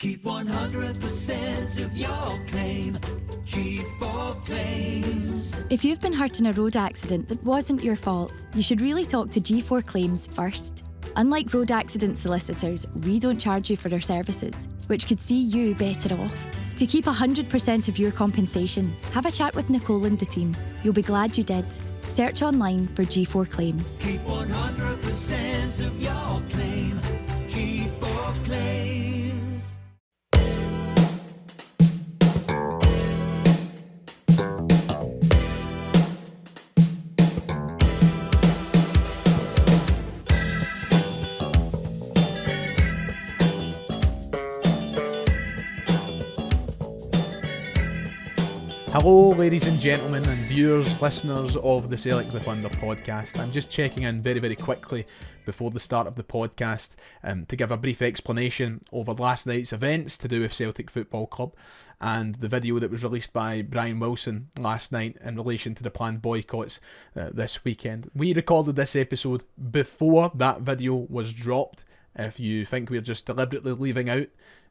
Keep 100% of your claim. G4 Claims. If you've been hurt in a road accident that wasn't your fault, you should really talk to G4 Claims first. Unlike road accident solicitors, we don't charge you for our services, which could see you better off. To keep 100% of your compensation, have a chat with Nicole and the team. You'll be glad you did. Search online for G4 Claims. Keep 100% of your claim. G4 Claims. Hello ladies and gentlemen and viewers, listeners of the Sellik the Thunder podcast. I'm just checking in very quickly before the start of the podcast to give a brief explanation over last night's events to do with Celtic Football Club and the video that was released by Brian Wilson last night in relation to the planned boycotts this weekend. We recorded this episode before that video was dropped. If you think we're just deliberately leaving out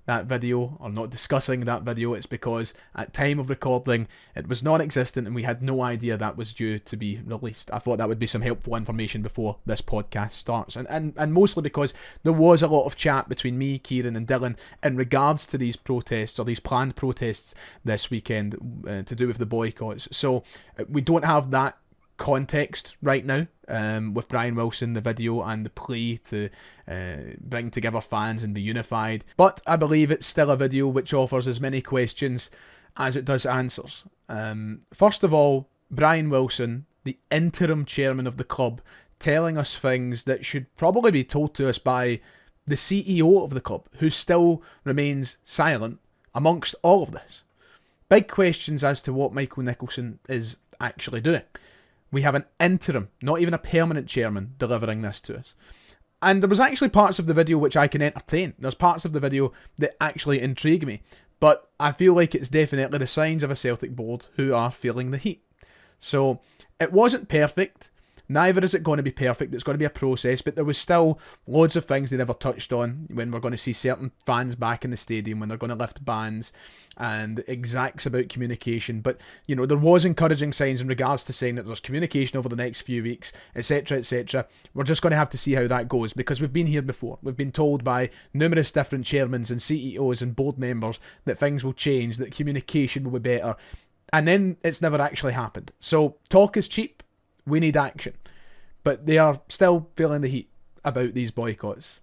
that video or not discussing that video, it's because at time of recording it was non-existent and we had no idea that was due to be released. I thought that would be some helpful information before this podcast starts, and mostly because there was a lot of chat between me, Kieran and Dylan in regards to these protests or these planned protests this weekend to do with the boycotts. So we don't have that context right now with Brian Wilson, the video and the plea to bring together fans and be unified, but I believe it's still a video which offers as many questions as it does answers. First of all, Brian Wilson, the interim chairman of the club, telling us things that should probably be told to us by the CEO of the club, who still remains silent amongst all of this. Big questions as to what Michael Nicholson is actually doing. We have an interim, not even a permanent chairman, delivering this to us. And there was actually parts of the video which I can entertain. There's parts of the video that actually intrigue me. But I feel like it's definitely the signs of a Celtic board who are feeling the heat. So it wasn't perfect. Neither is it going to be perfect. It's going to be a process, but there was still loads of things they never touched on when we're going to see certain fans back in the stadium, when they're going to lift bans and exacts about communication. But, you know, there was encouraging signs in regards to saying that there's communication over the next few weeks, etc, etc. We're just going to have to see how that goes, because we've been here before. We've been told by numerous different chairmen and CEOs and board members that things will change, that communication will be better. And then it's never actually happened. So talk is cheap. We need action. But they are still feeling the heat about these boycotts.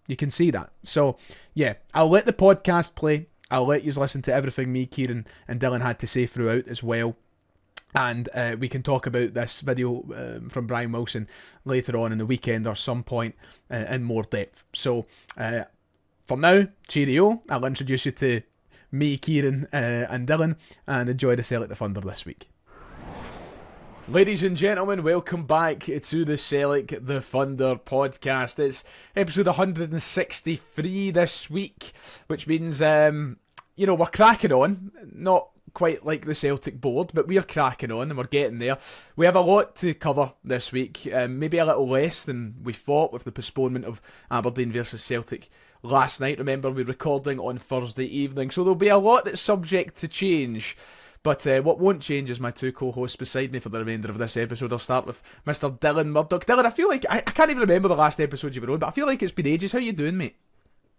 You can see that. So, yeah, I'll let the podcast play. I'll let you listen to everything me, Kieran and Dylan had to say throughout as well. And we can talk about this video from Brian Wilson later on in the weekend or some point in more depth. So, for now, cheerio. I'll introduce you to me, Kieran and Dylan, and enjoy the Sellik the Thunder this week. Ladies and gentlemen, welcome back to the Sellik the Thunder podcast. It's episode 163 this week, which means, we're cracking on. Not quite like the Celtic board, but we're cracking on and we're getting there. We have a lot to cover this week, maybe a little less than we thought with the postponement of Aberdeen versus Celtic last night. Remember, we're recording on Thursday evening, so there'll be a lot that's subject to change. But what won't change is my two co-hosts beside me for the remainder of this episode. I'll start with Mr. Dylan Murdoch. Dylan, I feel like, I can't even remember the last episode you were on, but I feel like it's been ages. How you doing, mate?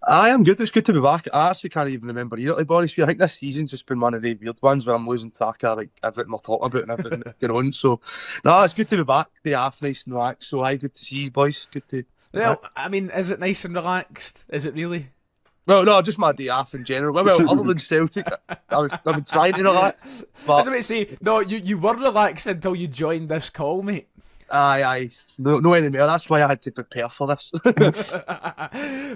I am good. It's good to be back. I actually can't even remember either, to be honest with you. I think this season's just been one of the weird ones where I'm losing track of like everything we're talking about and everything that's going on. So, no, it's good to be back. Day off, nice and relaxed. So, good to see you, boys. Good to. Well, I mean, is it nice and relaxed? Is it really? Well, no, just my day off in general. Well, other than Celtic, I've been trying to relax. But... I was about to say, no, you were relaxed until you joined this call, mate. Aye. No anymore. That's why I had to prepare for this.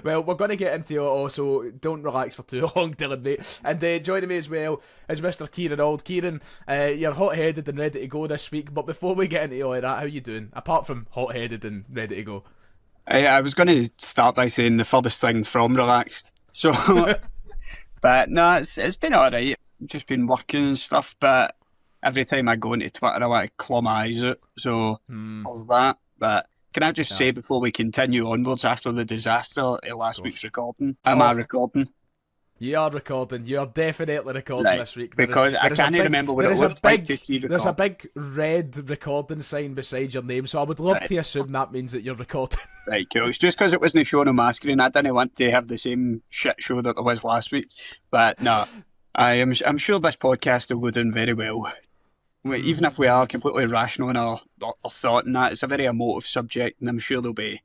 Well, we're going to get into it all, so don't relax for too long, Dylan, mate. And joining me as well is Mr. Kieran Auld. Kieran, you're hot-headed and ready to go this week, but before we get into all of that, how you doing? Apart from hot-headed and ready to go. I was going to start by saying the furthest thing from relaxed. So, but no, it's been alright. Just been working and stuff, but every time I go into Twitter, I want to claw my eyes out. So, there's that. But can I just say before we continue onwards after the disaster of last week's recording, am I recording? You're recording. You're definitely recording Right, this week. because I can't remember what it looked like to see There's a record. big red recording sign beside your name, so I would love Right. to assume that means that you're recording. Right, cool. It's just because it wasn't shown on my screen. I didn't want to have the same shit show that there was last week. But no, I'm sure this podcast will go down very well. Even if we are completely rational in our thought and that, it's a very emotive subject, and I'm sure there'll be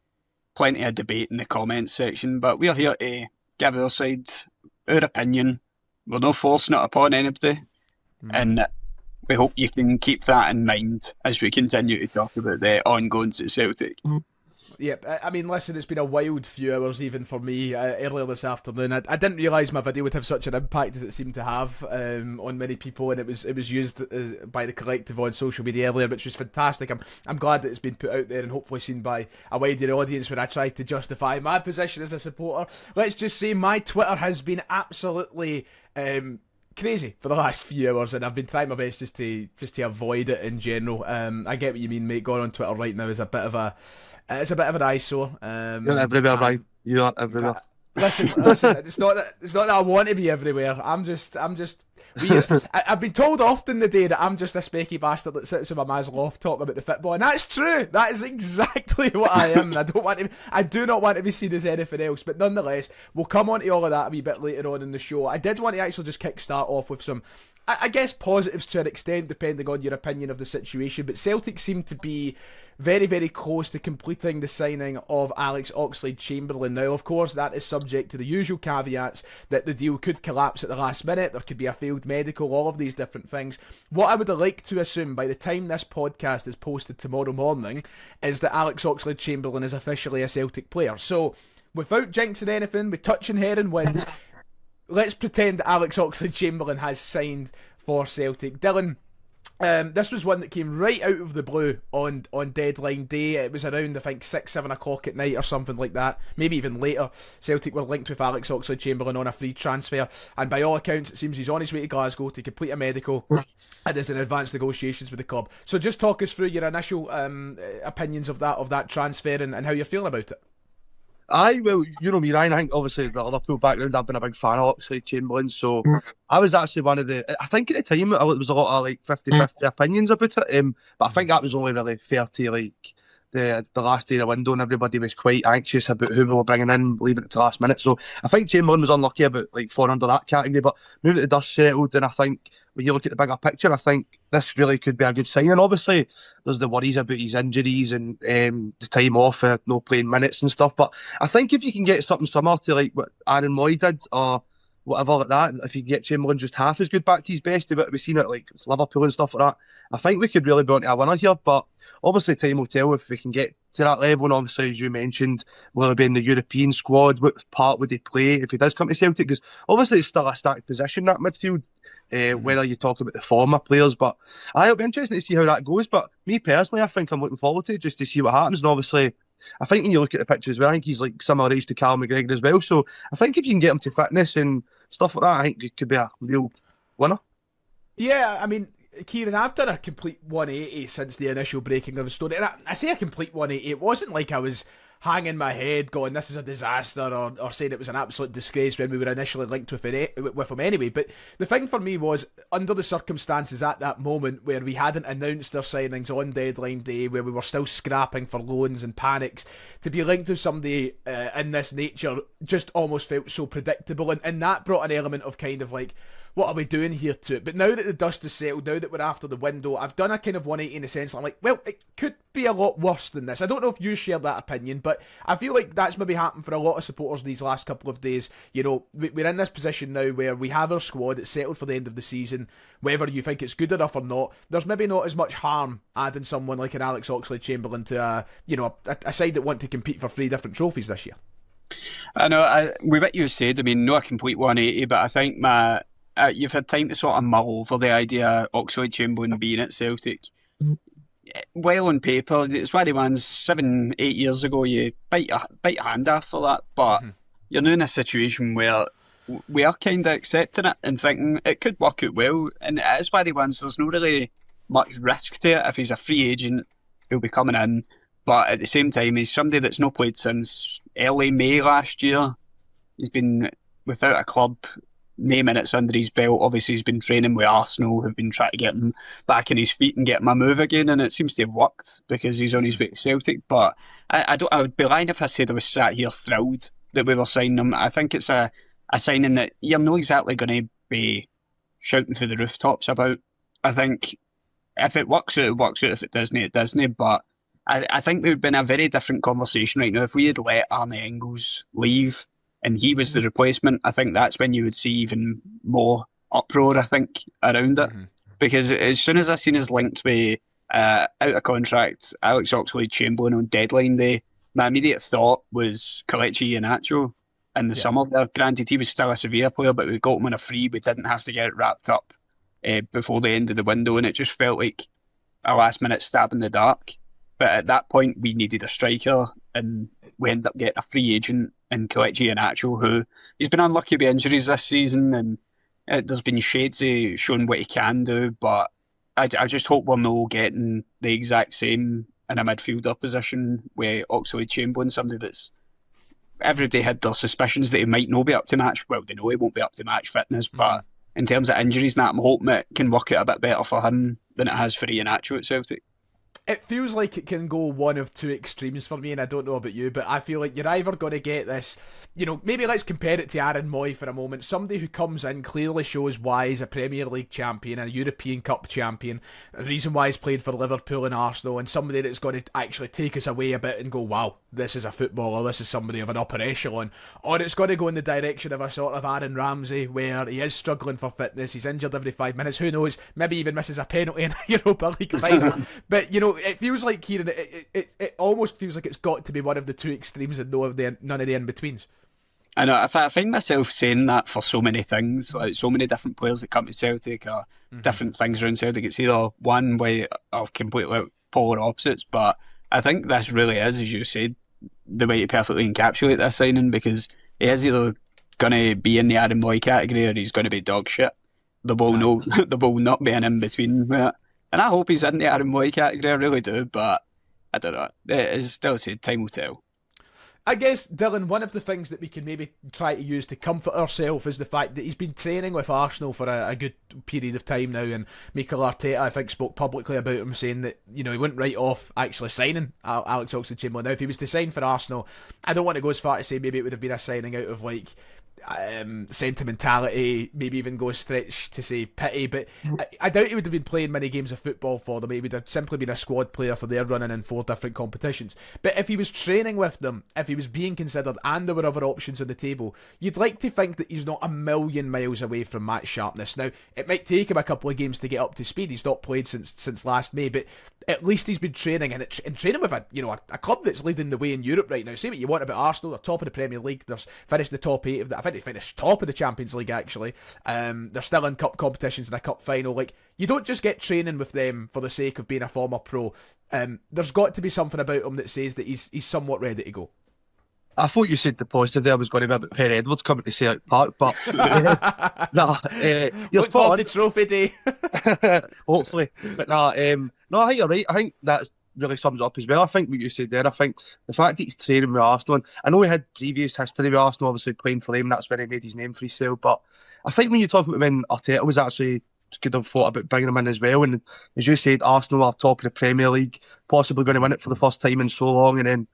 plenty of debate in the comments section. But we're here to give our side, our opinion. We're not forcing it upon anybody, and we hope you can keep that in mind as we continue to talk about the ongoings at Celtic. Yeah, I mean, listen, it's been a wild few hours even for me earlier this afternoon. I didn't realise my video would have such an impact as it seemed to have on many people, and it was used by the collective on social media earlier, which was fantastic. I'm glad that it's been put out there and hopefully seen by a wider audience when I tried to justify my position as a supporter. Let's just say my Twitter has been absolutely crazy for the last few hours, and I've been trying my best just to avoid it in general. I get what you mean, mate. Going on Twitter right now is a bit of an eyesore. You're everywhere, right? You are everywhere. Listen. It's not that I want to be everywhere. I'm just weird. I've been told often the day that I'm just a specky bastard that sits in my man's loft talking about the football, and that's true. That is exactly what I am. And I do not want to be seen as anything else. But nonetheless, we'll come on to all of that a wee bit later on in the show. I did want to actually just kickstart off with some, I guess, positives to an extent, depending on your opinion of the situation. But Celtic seem to be very, very close to completing the signing of Alex Oxlade-Chamberlain. Now, of course, that is subject to the usual caveats that the deal could collapse at the last minute, there could be a failed medical, all of these different things. What I would like to assume by the time this podcast is posted tomorrow morning is that Alex Oxlade-Chamberlain is officially a Celtic player. So, without jinxing anything, with touching hair and wins, let's pretend that Alex Oxlade-Chamberlain has signed for Celtic. Dylan, this was one that came right out of the blue on deadline day. It was around, I think, 6-7 o'clock at night or something like that, maybe even later. Celtic were linked with Alex Oxlade-Chamberlain on a free transfer, and by all accounts it seems he's on his way to Glasgow to complete a medical and is in advanced negotiations with the club. So just talk us through your initial opinions of that transfer and how you're feeling about it. Well, you know me, Ryan. I think obviously the Liverpool background, I've been a big fan of Oxlade-Chamberlain, so I was actually one of the. I think at the time it was a lot of like 50-50 opinions about it, but I think that was only really fair to like the last day of the window, and everybody was quite anxious about who we were bringing in, leaving it to the last minute. So I think Chamberlain was unlucky about like falling under that category, but now that the dust settled, and I think when you look at the bigger picture, I think this really could be a good sign. And obviously, there's the worries about his injuries and the time off, no playing minutes and stuff. But I think if you can get something similar to like what Aaron Moy did or whatever like that, if you can get Chamberlain just half as good back to his best, but we've seen it like it's Liverpool and stuff like that, I think we could really be onto a winner here. But obviously, time will tell if we can get to that level. And obviously, as you mentioned, will he be in the European squad? What part would he play if he does come to Celtic? Because obviously, it's still a stacked position, that midfield. Whether you talk about the former players, but it'll be interesting to see how that goes. But me personally, I think I'm looking forward to it just to see what happens. And obviously, I think when you look at the pictures, I think he's like similar age to Calum McGregor as well. So I think if you can get him to fitness and stuff like that, I think it could be a real winner. Yeah, I mean, Kieran, I've done a complete 180 since the initial breaking of the story. And I say a complete 180, it wasn't like I was hanging my head going, this is a disaster, or saying it was an absolute disgrace when we were initially linked with him anyway. But the thing for me was, under the circumstances at that moment where we hadn't announced our signings on deadline day, where we were still scrapping for loans and panics, to be linked with somebody in this nature just almost felt so predictable, and that brought an element of kind of like, what are we doing here to it? But now that the dust has settled, now that we're after the window, I've done a kind of 180 in the sense I'm like, well, it could be a lot worse than this. I don't know if you share that opinion, but I feel like that's maybe happened for a lot of supporters these last couple of days. You know, we're in this position now where we have our squad, it's settled for the end of the season, whether you think it's good enough or not. There's maybe not as much harm adding someone like an Alex Oxlade-Chamberlain to a side that want to compete for 3 different trophies this year. I know, with what you said, I mean, not a complete 180, but I think you've had time to sort of mull over the idea of Oxlade-Chamberlain being at Celtic. Well, on paper, it's one of the ones 7-8 years ago you bite a hand after that, but you're now in a situation where we are kind of accepting it and thinking it could work out well, and it is one of the ones there's no really much risk to it. If he's a free agent, he'll be coming in, but at the same time, he's somebody that's not played since early May last year. He's been without a club name in it's under his belt. Obviously, he's been training with Arsenal, who've been trying to get him back on his feet and get him a move again, and it seems to have worked because he's on his way to Celtic. But I would be lying if I said I was sat here thrilled that we were signing him. I think it's a signing that you're not exactly going to be shouting through the rooftops about. I think if it works out, it works out. If it doesn't, it doesn't. But I think we would be in a very different conversation right now if we had let Arne Engels leave and he was the replacement. I think that's when you would see even more uproar, I think, around it. Because as soon as I seen his linked with out of contract Alex Oxlade-Chamberlain on deadline day, my immediate thought was Kelechi Iheanacho in the summer there. Granted, he was still a Sevilla player, but we got him on a free. We didn't have to get it wrapped up before the end of the window, and it just felt like a last-minute stab in the dark. But at that point, we needed a striker, and we ended up getting a free agent in Kelechi Iheanacho, who he's been unlucky with injuries this season, and there's been shades of showing what he can do, but I just hope we're not getting the exact same in a midfielder position with Oxlade-Chamberlain, somebody that's everybody had their suspicions that he might not be up to match. Well, they know he won't be up to match fitness, but in terms of injuries, I'm hoping it can work out a bit better for him than it has for Iheanacho at Celtic. It feels like it can go one of two extremes for me, and I don't know about you, but I feel like you're either going to get this, maybe let's compare it to Aaron Moy for a moment, somebody who comes in, clearly shows why he's a Premier League champion, a European Cup champion, the reason why he's played for Liverpool and Arsenal, and somebody that's going to actually take us away a bit and go, wow, this is a footballer, this is somebody of an upper echelon, or it's going to go in the direction of a sort of Aaron Ramsey, where he is struggling for fitness, he's injured every 5 minutes, who knows, maybe even misses a penalty in a Europa League final, but it feels like, Kieran, it almost feels like it's got to be one of the two extremes and none of the in-betweens. I know, I find myself saying that for so many things, like so many different players that come to Celtic or different things around Celtic. It's either one way or completely polar opposites, but I think this really is, as you said, the way to perfectly encapsulate this signing, because he is either going to be in the Aaron Moy category or he's going to be dog shit. There will not be an in-between with it. And I hope he's in the Aaron Moy category, I really do, but I don't know. It's still said, time will tell. I guess, Dylan, one of the things that we can maybe try to use to comfort ourselves is the fact that he's been training with Arsenal for a good period of time now, and Mikel Arteta, I think, spoke publicly about him, saying that, he wouldn't write off actually signing Alex Oxlade-Chamberlain. Now, if he was to sign for Arsenal, I don't want to go as far to say maybe it would have been a signing out of, sentimentality, maybe even go stretch to say pity, but I doubt he would have been playing many games of football for them. He would have simply been a squad player for their running in 4 different competitions. But if he was training with them, if he was being considered and there were other options on the table, you'd like to think that he's not a million miles away from match sharpness. Now, it might take him a couple of games to get up to speed. He's not played since last May, but at least he's been training, and training with a club that's leading the way in Europe right now. Say what you want about Arsenal, they're top of the Premier League, they're finished the top 8 of the, I think they finished top of the Champions League actually. They're still in cup competitions in a cup final. You don't just get training with them for the sake of being a former pro. There's got to be something about him that says that he's somewhat ready to go. I thought you said the positive there was going to be about Per Edwards coming to Sellik Park, but you're look forward to Trophy Day. Hopefully, but I think you're right. I think that really sums up as well. I think what you said there, I think the fact that he's training with Arsenal, and I know he had previous history with Arsenal, obviously playing for them, and that's where he made his name for himself, but I think when you talk about when Arteta was actually could have thought about bringing him in as well, and as you said, Arsenal are top of the Premier League, possibly going to win it for the first time in so long, and then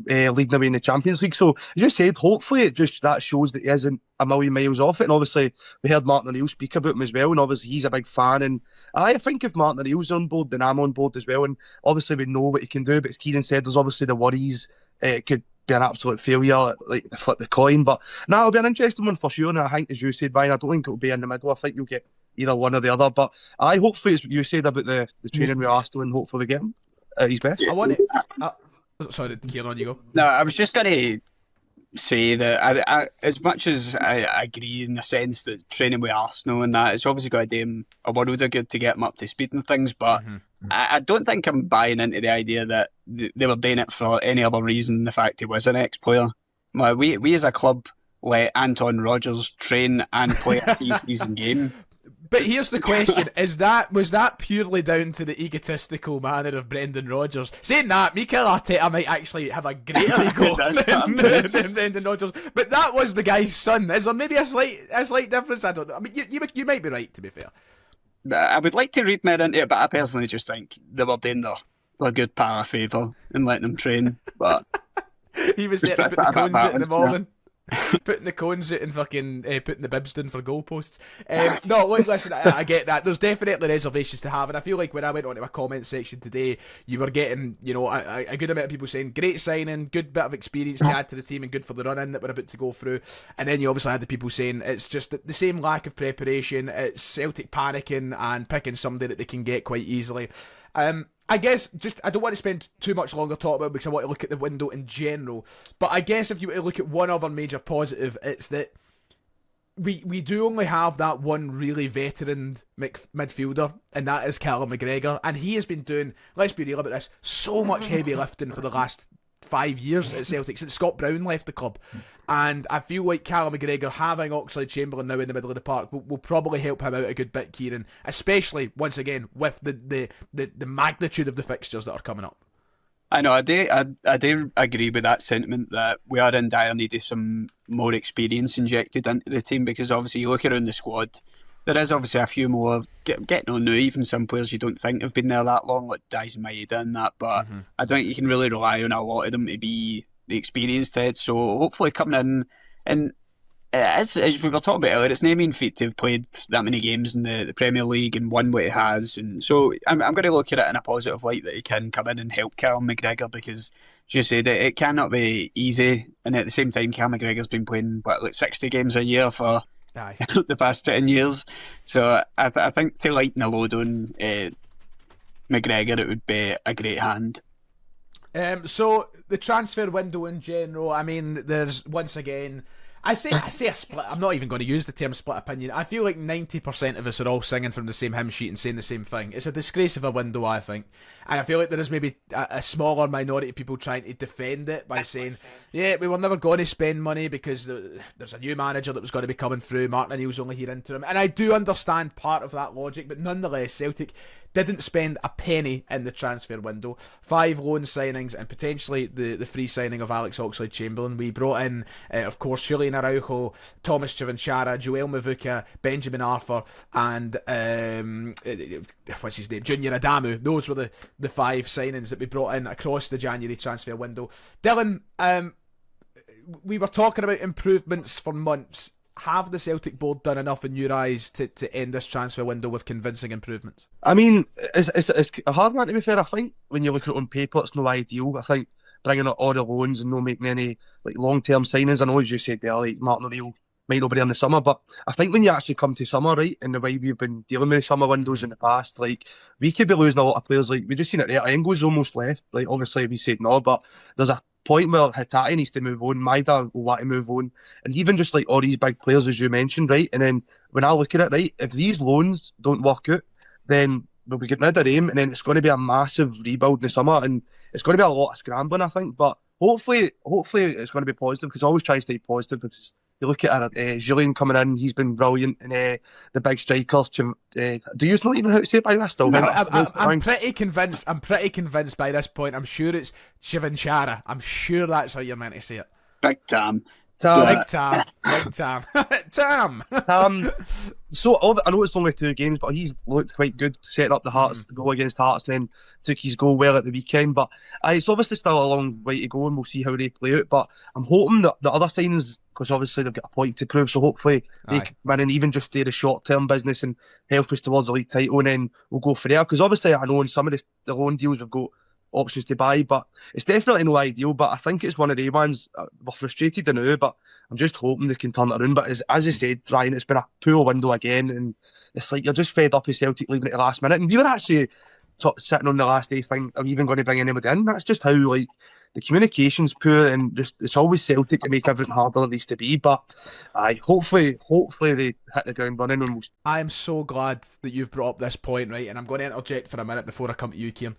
leading away in the Champions League. So, as you said, hopefully that shows that he isn't a million miles off it. And obviously, we heard Martin O'Neill speak about him as well, and obviously he's a big fan. And I think if Martin O'Neill's on board, then I'm on board as well. And obviously we know what he can do, but as Kieran said, there's obviously the worries. It could be an absolute failure, like flip the coin. But now it'll be an interesting one for sure. And I think, as you said, Brian, I don't think it'll be in the middle. I think you'll get either one or the other. But hopefully it's what you said about the training with Arsenal, and hopefully we get him at his best. I want to... Sorry, Kieran, you go. No, I was just going to say that I, as much as I agree in the sense that training with Arsenal and that, it's obviously got to do him a world of good to get him up to speed and things, but I don't think I'm buying into the idea that they were doing it for any other reason than the fact he was an ex-player. Well, we as a club let Anton Rodgers train and play a pre-season game. But here's the question: was that purely down to the egotistical manner of Brendan Rodgers? Saying that, Mikel Arteta might actually have a greater ego than Brendan Rodgers. But that was the guy's son. Is there maybe a slight difference? I don't know. I mean, you might be right, to be fair. I would like to read more into it, but I personally just think they were doing their good pal a favour and letting them train. But he was there to put the cones out in the morning. Putting the cones out and fucking putting the bibs down for goalposts. No, look, listen, I get that. There's definitely reservations to have, and I feel like when I went onto my comment section today, you were getting, a good amount of people saying, great signing, good bit of experience to add to the team and good for the run-in that we're about to go through. And then you obviously had the people saying it's just the same lack of preparation, it's Celtic panicking and picking somebody that they can get quite easily. I guess I don't want to spend too much longer talking about it because I want to look at the window in general. But I guess if you were to look at one other major positive, it's that we do only have that one really veteran midfielder, and that is Calum McGregor. And he has been doing, let's be real about this, so much heavy lifting for the last 5 years at Celtic, since Scott Brown left the club. And I feel like Calum McGregor having Oxlade-Chamberlain now in the middle of the park will probably help him out a good bit, Kieran, especially once again with the magnitude of the fixtures that are coming up. I know, I do agree with that sentiment that we are in dire need of some more experience injected into the team, because obviously you look around the squad, there is obviously a few more getting on now, even some players you don't think have been there that long, like Dice Maeda and that, but I don't think you can really rely on a lot of them to be the experienced heads. So hopefully coming in, and as we were talking about earlier, it's no mean feat to have played that many games in the Premier League and won what he has, and so I'm going to look at it in a positive light that he can come in and help Calum McGregor, because as you said, it cannot be easy, and at the same time Calum McGregor's been playing like 60 games a year for the past 10 years, so I think to lighten the load on McGregor, it would be a great hand. So the transfer window in general, I mean, there's once again, I say a split. I'm not even going to use the term split opinion. I feel like 90% of us are all singing from the same hymn sheet and saying the same thing. It's a disgrace of a window, I think. And I feel like there is maybe a smaller minority of people trying to defend it by saying, yeah, we were never going to spend money because there's a new manager that was going to be coming through. Martin O'Neill's only here interim. And I do understand part of that logic, but nonetheless, Celtic didn't spend a penny in the transfer window. 5 loan signings and potentially the free signing of Alex Oxlade-Chamberlain. We brought in, of course, Julian Araujo, Thomas Chivinchara, Joel Mavuka, Benjamin Arthur, and what's his name, Junior Adamu. Those were the 5 signings that we brought in across the January transfer window. Dylan, we were talking about improvements for months. Have the Celtic board done enough in your eyes to end this transfer window with convincing improvements? I mean, it's a hard one, to be fair. I think when you look at it on paper, it's no ideal. I think bringing out all the loans and not making any like long-term signings, I know as you said there, like Martin O'Neill might not be in the summer, but I think when you actually come to summer, right, and the way we've been dealing with summer windows in the past, like we could be losing a lot of players. Like we just seen it there, Engels almost left. Like obviously we said no, but there's a point where Hatate needs to move on, Maeda will want to move on, and even just like all these big players as you mentioned, right? And then when I look at it, right, if these loans don't work out, then we'll be getting rid of them, and then it's going to be a massive rebuild in the summer, and it's going to be a lot of scrambling, I think. But hopefully it's going to be positive, because I always try to stay positive, because you look at Julian coming in, he's been brilliant, and the big strikers. Do you not even know how to say it by this? Still, no, I'm pretty convinced. I'm pretty convinced by this point. I'm sure it's Chivinchara. I'm sure that's how you're meant to say it. Big Tam. Big Tam. Big Tam. Tam. So I know it's only 2 games, but he's looked quite good setting up the Hearts goal against Hearts, and then took his goal well at the weekend. But it's obviously still a long way to go, and we'll see how they play out. But I'm hoping that the other signings, because obviously they've got a point to prove, so hopefully they can win and even just do the short-term business and help us towards the league title, and then we'll go for there. Because obviously I know in some of the loan deals we've got options to buy, but it's definitely no ideal. But I think it's one of the ones we're frustrated now, but I'm just hoping they can turn it around. But as you said, Ryan, it's been a poor window again, and it's like you're just fed up with Celtic leaving at the last minute. And we were actually sitting on the last day thinking, are we even going to bring anybody in? That's just how like the communication's poor, and just it's always Celtic to make everything harder than it needs to be. But hopefully they hit the ground running. And I'm so glad that you've brought up this point, right? And I'm going to interject for a minute before I come to you, Kieran.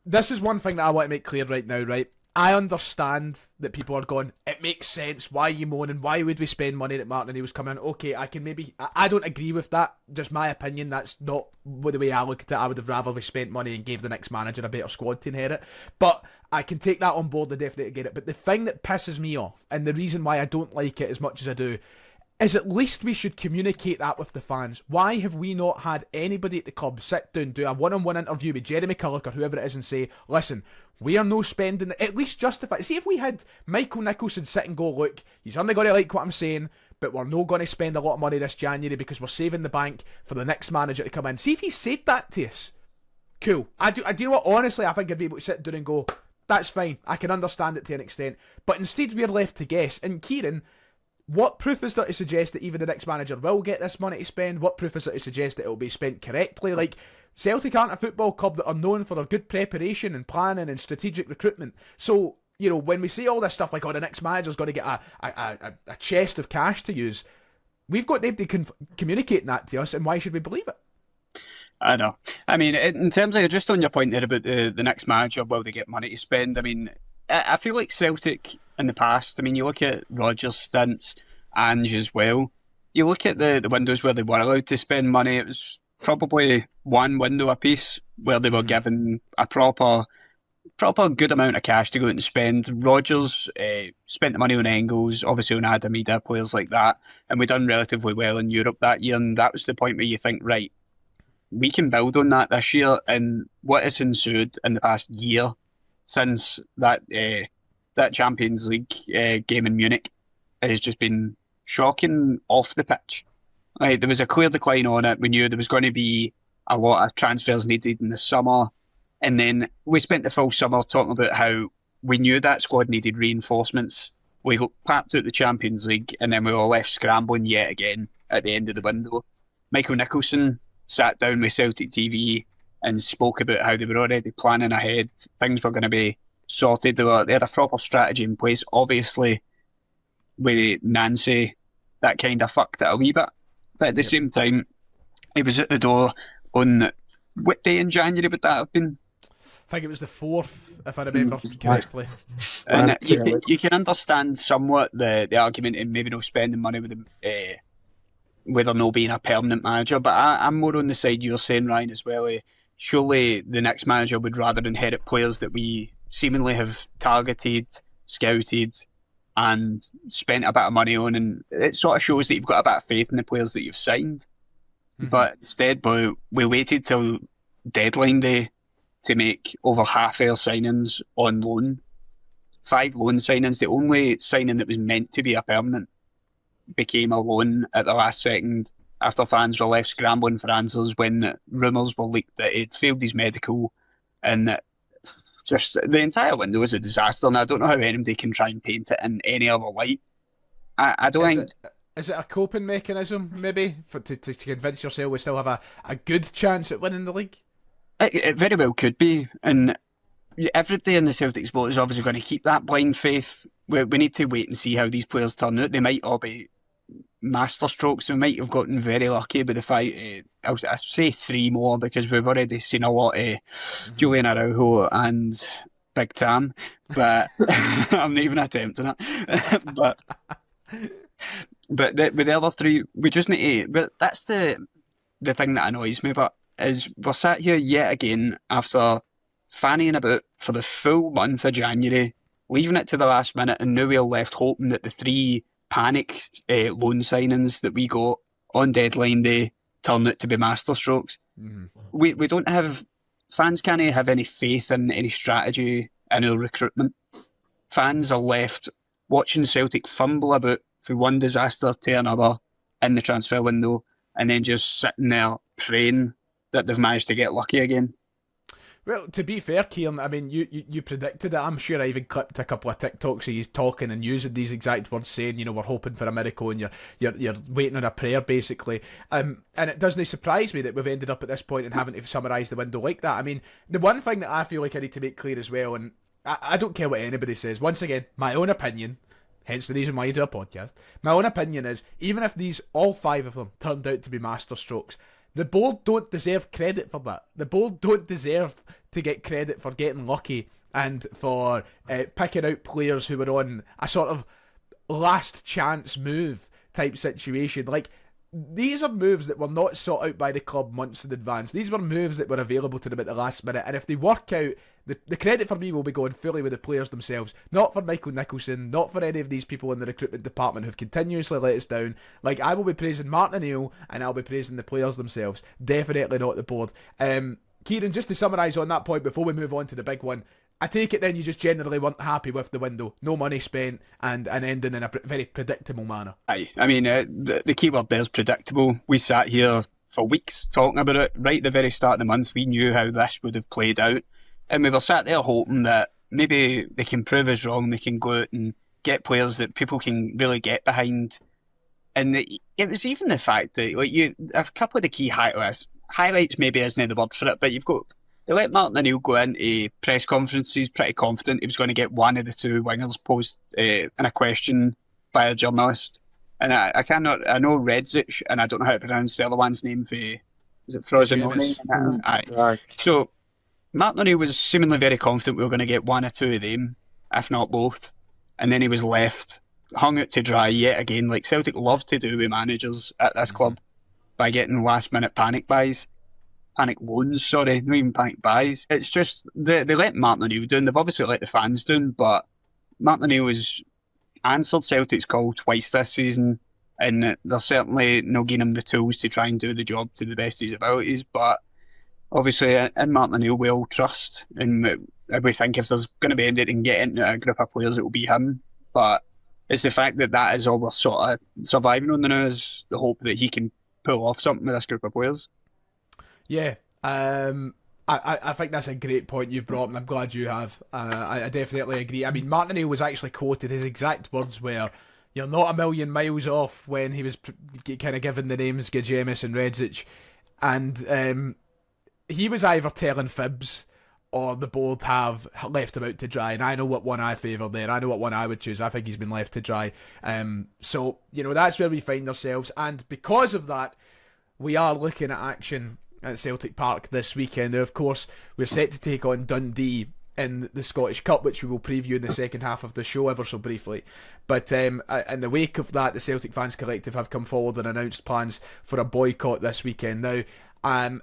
This is one thing that I want to make clear right now, right? I understand that people are going, it makes sense, why are you moaning, why would we spend money that Martin O'Neill's coming in? Okay, I don't agree with that, just my opinion, that's not the way I look at it. I would have rather we spent money and gave the next manager a better squad to inherit, but I can take that on board, I definitely get it. But the thing that pisses me off, and the reason why I don't like it as much as I do, is at least we should communicate that with the fans. Why have we not had anybody at the club sit down, do a one-on-one interview with Jeremy Culloch or whoever it is and say, listen, we are no spending, at least justify. See, if we had Michael Nicholson sit and go, look, you're only going to like what I'm saying, but we're not going to spend a lot of money this January because we're saving the bank for the next manager to come in. See if he said that to us. Cool. Do you know what? Honestly, I think I'd be able to sit down and go, that's fine. I can understand it to an extent. But instead we're left to guess. And Kieran, what proof is there to suggest that even the next manager will get this money to spend? What proof is there to suggest that it will be spent correctly? Like, Celtic aren't a football club that are known for their good preparation and planning and strategic recruitment. So, you know, when we say all this stuff like, oh, the next manager's going to get a chest of cash to use, we've got nobody communicating that to us, and why should we believe it? I know. I mean, in terms of, just on your point there about the next manager, will they get money to spend? I mean, I feel like Celtic in the past, I mean, you look at Rodgers' stints, Ange as well, you look at the windows where they were allowed to spend money, it was probably one window a piece where they were given a proper good amount of cash to go out and spend. Rodgers spent the money on Engels, obviously on Adam Ida, players like that, and we done relatively well in Europe that year, and that was the point where you think, right, we can build on that this year. And what has ensued in the past year since that Champions League game in Munich has just been shocking off the pitch. There was a clear decline on it. We knew there was going to be a lot of transfers needed in the summer. And then we spent the full summer talking about how we knew that squad needed reinforcements. We got papped out the Champions League, and then we were left scrambling yet again at the end of the window. Michael Nicholson sat down with Celtic TV and spoke about how they were already planning ahead. Things were going to be sorted. They had a proper strategy in place. Obviously, with Nancy, that kind of fucked it a wee bit. But at the same time, he was at the door on, what day in January would that have been? I think it was the 4th, if I remember correctly. And you can understand somewhat the argument in maybe not spending money with there not being a permanent manager, but I'm more on the side you're saying, Ryan, as well. Surely the next manager would rather inherit players that we seemingly have targeted, scouted, and spent a bit of money on, and it sort of shows that you've got a bit of faith in the players that you've signed. But instead, we waited till deadline day to make over half our signings on loan. 5 loan signings. The only signing that was meant to be a permanent became a loan at the last second after fans were left scrambling for answers when rumours were leaked that he'd failed his medical, and just the entire window was a disaster, and I don't know how anybody can try and paint it in any other light. I don't think... Is it a coping mechanism, maybe, to convince yourself we still have a good chance at winning the league? It very well could be, and everybody in the Celtic sport is obviously going to keep that blind faith. We need to wait and see how these players turn out. They might all be masterstrokes. We might have gotten very lucky with the fight. I say 3 more because we've already seen a lot of Julian Araujo and Big Tam, but I'm not even attempting it. But with the other 3, we just need to... But that's the thing that annoys me, but is we're sat here yet again after fannying about for the full month of January, leaving it to the last minute, and now we're left hoping that the 3 panic loan signings that we got on deadline day turn out to be masterstrokes. We don't have... Fans can't have any faith in any strategy in our recruitment. Fans are left watching Celtic fumble about from one disaster to another in the transfer window, and then just sitting there praying that they've managed to get lucky again. Well, to be fair, Kieran, I mean, you predicted it. I'm sure I even clipped a couple of TikToks of you talking and using these exact words, saying, you know, we're hoping for a miracle and you're waiting on a prayer, basically. And it doesn't surprise me that we've ended up at this point and having to summarise the window like that. I mean, the one thing that I feel like I need to make clear as well, and I don't care what anybody says, once again, my own opinion, hence the reason why you do a podcast, my own opinion is, even if all 5 of them turned out to be masterstrokes, the board don't deserve credit for that. The board don't deserve to get credit for getting lucky and for picking out players who were on a sort of last chance move type situation. Like, these are moves that were not sought out by the club months in advance. These were moves that were available to them at the last minute, and if they work out, the credit for me will be going fully with the players themselves, not for Michael Nicholson, not for any of these people in the recruitment department who've continuously let us down. Like, I will be praising Martin O'Neill, and I'll be praising the players themselves, definitely not the board. Kieran, just to summarise on that point before we move on to the big one, I take it then you just generally weren't happy with the window, no money spent, and an ending in a very predictable manner. Aye, I mean, the key word there is predictable. We sat here for weeks talking about it. Right at the very start of the month, we knew how this would have played out, and we were sat there hoping that maybe they can prove us wrong, they can go out and get players that people can really get behind. And it was even the fact that, like, you have a couple of the key highlights maybe isn't the word for it, but they let Martin O'Neill go into press conferences pretty confident he was going to get one of the two wingers posed in a question by a journalist. And I know Redzic, and I don't know how to pronounce the other one's name. Is it Frosinone? Aye. So Martin O'Neill was seemingly very confident we were going to get one or two of them, if not both. And then he was left hung out to dry yet again, like Celtic love to do with managers at this club, by getting last minute panic loans, not even panic buys. It's just they let Martin O'Neill down. They've obviously let the fans down, but Martin O'Neill has answered Celtic's call twice this season, and they're certainly not giving him the tools to try and do the job to the best of his abilities. But obviously, in Martin O'Neill, we all trust, and we think if there's going to be anything and get into a group of players, it will be him. But it's the fact that is all we're sort of surviving on now, is the hope that he can pull off something with this group of players. Yeah, I think that's a great point you've brought, and I'm glad you have. I definitely agree. I mean, Martin O'Neill was actually quoted, his exact words were, "You're not a million miles off," when he was kind of given the names Gajemis and Redzic, and he was either telling fibs or the board have left him out to dry, and I know what one I favour there. I know what one I would choose. I think he's been left to dry. So, that's where we find ourselves, and because of that, we are looking at action at Celtic Park this weekend. Now, of course, we're set to take on Dundee in the Scottish Cup, which we will preview in the second half of the show ever so briefly. But in the wake of that, the Celtic Fans Collective have come forward and announced plans for a boycott this weekend. Now,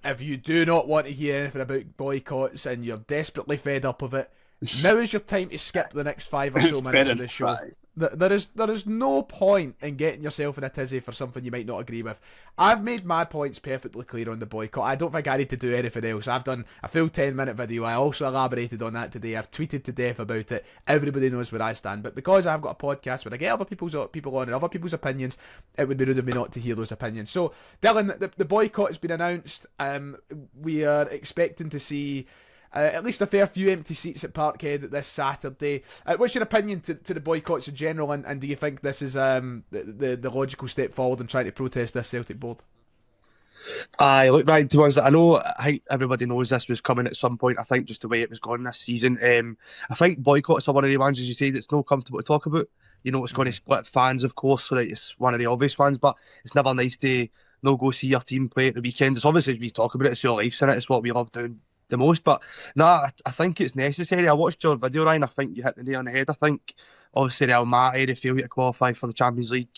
if you do not want to hear anything about boycotts and you're desperately fed up of it, now is your time to skip the next 5 or so minutes of the show. There is no point in getting yourself in a tizzy for something you might not agree with. I've made my points perfectly clear on the boycott. I don't think I need to do anything else. I've done a full 10-minute video. I also elaborated on that today. I've tweeted to death about it. Everybody knows where I stand. But because I've got a podcast where I get other people on and other people's opinions, it would be rude of me not to hear those opinions. So, Dylan, the boycott has been announced. We are expecting to see at least a fair few empty seats at Parkhead this Saturday. What's your opinion to the boycotts in general, and do you think this is the logical step forward in trying to protest this Celtic board? Aye, look, Ryan, to be honest, I think everybody knows this was coming at some point. I think just the way it was going this season. I think boycotts are one of the ones, as you say, that's not comfortable to talk about. It's going to split fans, of course, so it's one of the obvious ones, but it's never nice to not go see your team play at the weekend. It's obviously, as we talk about it, it's your life, in it. It's what we love doing the most, but I think it's necessary. I watched your video, Ryan. I think you hit the nail on the head. I think obviously the Almaty, the failure to qualify for the Champions League,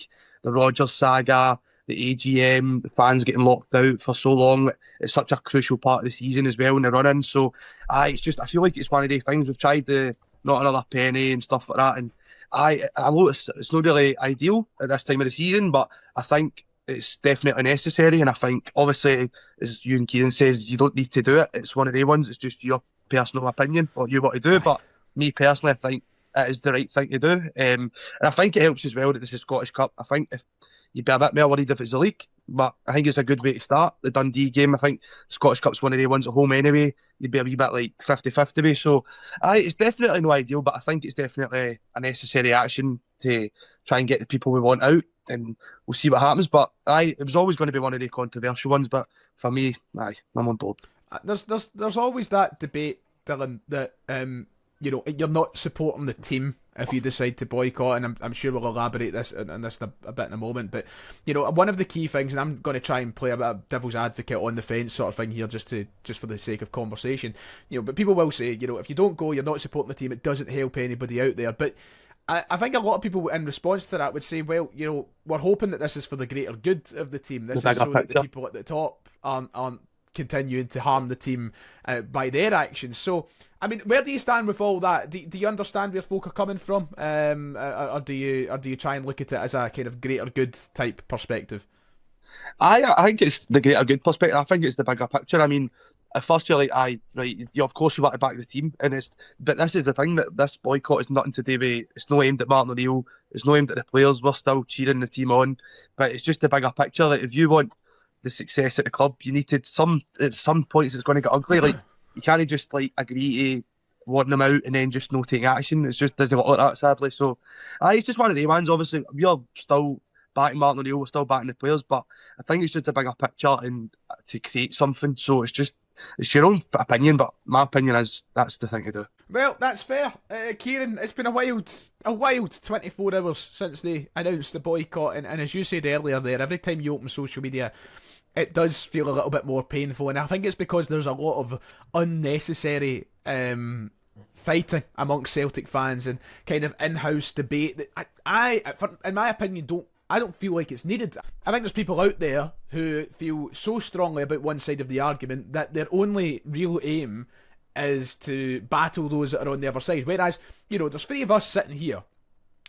the Rodgers saga, the AGM, the fans getting locked out for so long, it's such a crucial part of the season as well in the run-in. So it's just, I feel like it's one of the things we've tried the not another penny and stuff like that, and I know it's not really ideal at this time of the season, but I think it's definitely necessary, and I think, obviously, as you and Kieran says, you don't need to do it. It's one of the ones. It's just your personal opinion, what you want to do. But me personally, I think it is the right thing to do. And I think it helps as well that it's the Scottish Cup. I think if you'd be a bit more worried if it's the league, but I think it's a good way to start. The Dundee game, I think the Scottish Cup's one of the ones at home anyway. You'd be a wee bit like 50-50. So it's definitely no ideal, but I think it's definitely a necessary action to try and get the people we want out, and we'll see what happens. But it was always going to be one of the controversial ones, but for me, I'm on board. There's always that debate, Dylan, that you're not supporting the team if you decide to boycott, and I'm sure we'll elaborate on this in a bit in a moment, but one of the key things, and I'm going to try and play a bit of devil's advocate on the fence sort of thing here, just for the sake of conversation, but people will say, if you don't go, you're not supporting the team, it doesn't help anybody out there, but I think a lot of people in response to that would say, well, we're hoping that this is for the greater good of the team, this is so that the people at the top aren't continuing to harm the team by their actions. So, I mean, where do you stand with all that? Do you understand where folk are coming from, or do you try and look at it as a kind of greater good type perspective? I think it's the greater good perspective. I think it's the bigger picture. I mean, at first you're like, of course you want to back the team, but this is the thing, that this boycott is nothing to do with. It's not aimed at Martin O'Neill. It's not aimed at the players. We're still cheering the team on, but it's just the bigger picture. Like, if you want the success at the club, you need to at some points it's going to get ugly. Like, you can't just agree to want them out and then just not take action. It just doesn't look like that, sadly. So it's just one of the ones. Obviously we're still backing Martin O'Neill, we're still backing the players, but I think it's just a bigger picture and to create something. So it's your own opinion, but my opinion is that's the thing to do. Well, that's fair. Kieran, it's been a wild 24 hours since they announced the boycott, and as you said earlier there, every time you open social media it does feel a little bit more painful, and I think it's because there's a lot of unnecessary fighting amongst Celtic fans and kind of in-house debate that in my opinion, I don't feel like it's needed. I think there's people out there who feel so strongly about one side of the argument that their only real aim is to battle those that are on the other side. Whereas, there's three of us sitting here,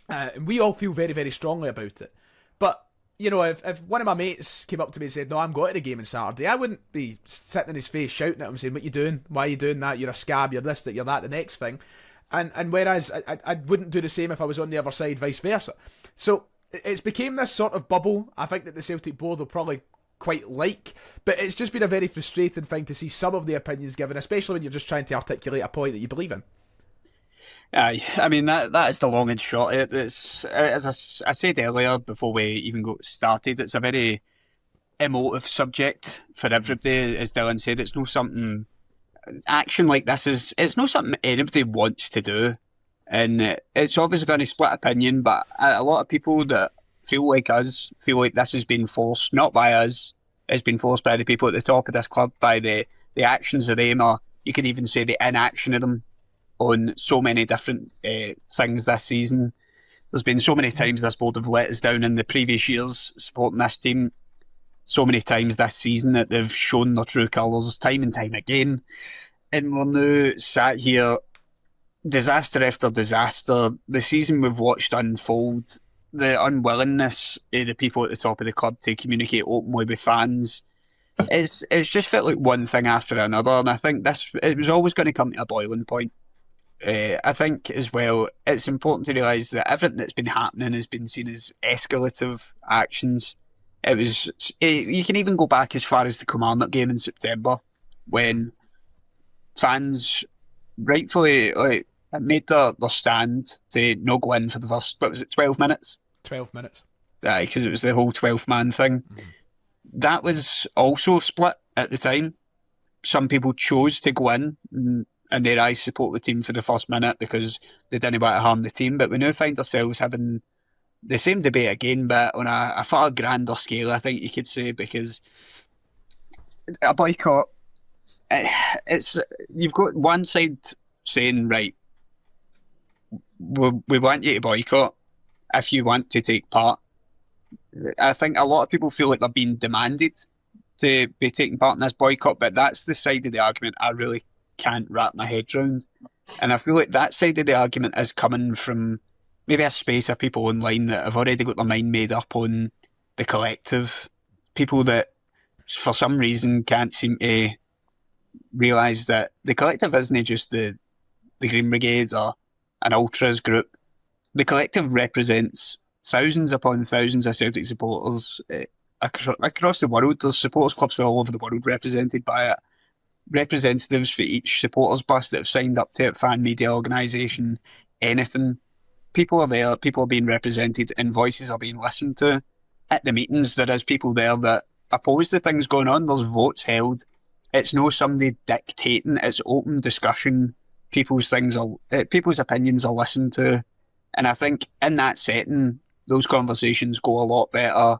and we all feel very, very strongly about it. But if one of my mates came up to me and said, no, I'm going to the game on Saturday, I wouldn't be sitting in his face shouting at him saying, what you doing? Why are you doing that? You're a scab, you're this, that, you're that, the next thing. And whereas I wouldn't do the same if I was on the other side, vice versa. So it's became this sort of bubble, I think, that the Celtic board will probably quite like, but it's just been a very frustrating thing to see some of the opinions given, especially when you're just trying to articulate a point that you believe in. I mean, that is the long and short. It's as I said earlier before we even got started, it's a very emotive subject for everybody. As Dylan said, it's not something, action like this it's not something anybody wants to do, and it's obviously going to split opinion, but a lot of people that feel like us feel like this has been forced, not by us, it's been forced by the people at the top of this club, by the actions of them, or you could even say the inaction of them on so many different things this season. There's been so many times this board have let us down in the previous years supporting this team, so many times this season that they've shown their true colours time and time again, and we're now sat here, disaster after disaster, the season we've watched unfold, the unwillingness of the people at the top of the club to communicate openly with fans. It's just felt like one thing after another, and I think it was always going to come to a boiling point. I think as well, it's important to realise that everything that's been happening has been seen as escalative actions. You can even go back as far as the Kilmarnock game in September, when fans rightfully made their stand to not go in for the first, 12 minutes? 12 minutes. Yeah, because it was the whole 12-man thing. Mm-hmm. That was also split at the time. Some people chose to go in and their eyes support the team for the first minute because they didn't want to harm the team, but we now find ourselves having the same debate again, but on a far grander scale, I think you could say, because a boycott, you've got one side saying, right, we want you to boycott if you want to take part. I think a lot of people feel like they're being demanded to be taking part in this boycott, but that's the side of the argument I really can't wrap my head around. And I feel like that side of the argument is coming from maybe a space of people online that have already got their mind made up on the collective. People that, for some reason, can't seem to realise that the collective isn't just the Green Brigade or an ultras group. The collective represents thousands upon thousands of Celtic supporters across the world. There's supporters clubs all over the world represented by it. Representatives for each supporters bus that have signed up to it, fan media organisation, anything. People are there, people are being represented, and voices are being listened to. At the meetings, there is people there that oppose the things going on. There's votes held. It's no somebody dictating. It's open discussion people's people's opinions are listened to, and I think in that setting, those conversations go a lot better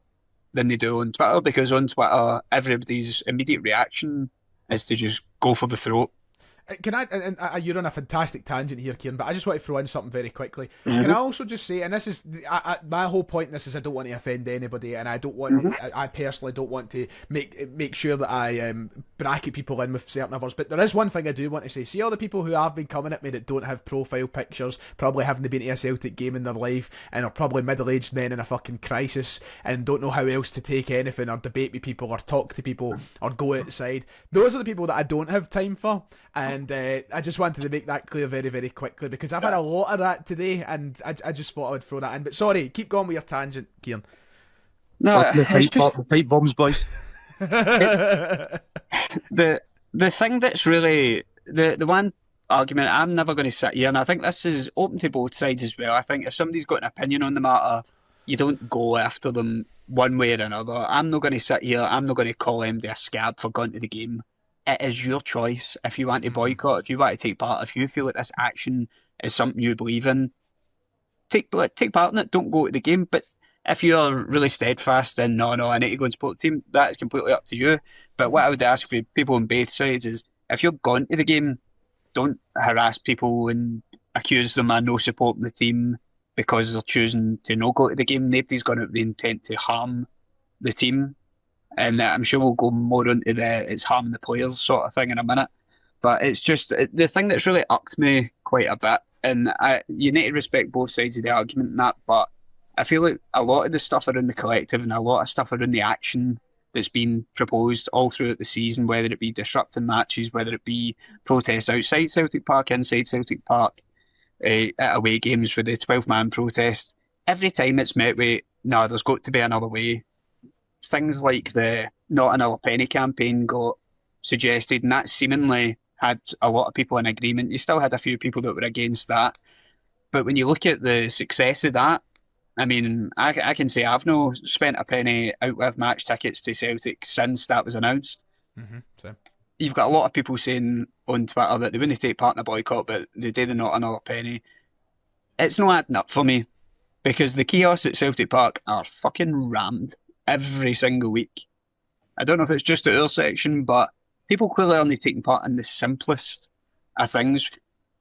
than they do on Twitter, because on Twitter, everybody's immediate reaction is to just go for the throat. Can I, and you're on a fantastic tangent here, Kieran, but I just want to throw in something very quickly. Can I also just say, and this is, my whole point in this is I don't want to offend anybody, and I don't want, I personally don't want to make sure that I bracket people in with certain others, but there is one thing I do want to say. See all the people who have been coming at me that don't have profile pictures, probably haven't been to a Celtic game in their life, and are probably middle-aged men in a fucking crisis, and don't know how else to take anything, or debate with people, or talk to people, or go outside. Those are the people that I don't have time for, and I just wanted to make that clear very, very quickly, because I've had a lot of that today, and I just thought I would throw that in. But sorry, keep going with your tangent, Kieran. No, the pipe bombs, boys. the thing that's really the one argument I'm never going to sit here, and I think this is open to both sides as well. I think if somebody's got an opinion on the matter, you don't go after them one way or another. I'm not going to sit here. I'm not going to call anybody a scab for going to the game. It is your choice. If you want to boycott, if you want to take part, if you feel that this action is something you believe in, take part in it. Don't go to the game. But if you're really steadfast in, no, I need to go and support the team, that is completely up to you. But what I would ask for people on both sides is, if you're going to the game, don't harass people and accuse them of no supporting the team because they're choosing to not go to the game. Nobody's got the intent to harm the team. And I'm sure we'll go more into it's harming the players sort of thing in a minute. But it's just the thing that's really upped me quite a bit. And you need to respect both sides of the argument and that. But I feel like a lot of the stuff around the collective and a lot of stuff around the action that's been proposed all throughout the season, whether it be disrupting matches, whether it be protests outside Celtic Park, inside Celtic Park, at away games with the 12-man protest, every time it's met with, no, there's got to be another way. Things like the Not Another Penny campaign got suggested, and that seemingly had a lot of people in agreement. You still had a few people that were against that. But when you look at the success of that, I mean, I can say I've not spent a penny out with match tickets to Celtic since that was announced. Same. You've got a lot of people saying on Twitter that they wouldn't take part in a boycott, but they did Not Another Penny. It's not adding up for me, because the kiosks at Celtic Park are fucking rammed every single week. I don't know if it's just at our section, but people clearly only taking part in the simplest of things.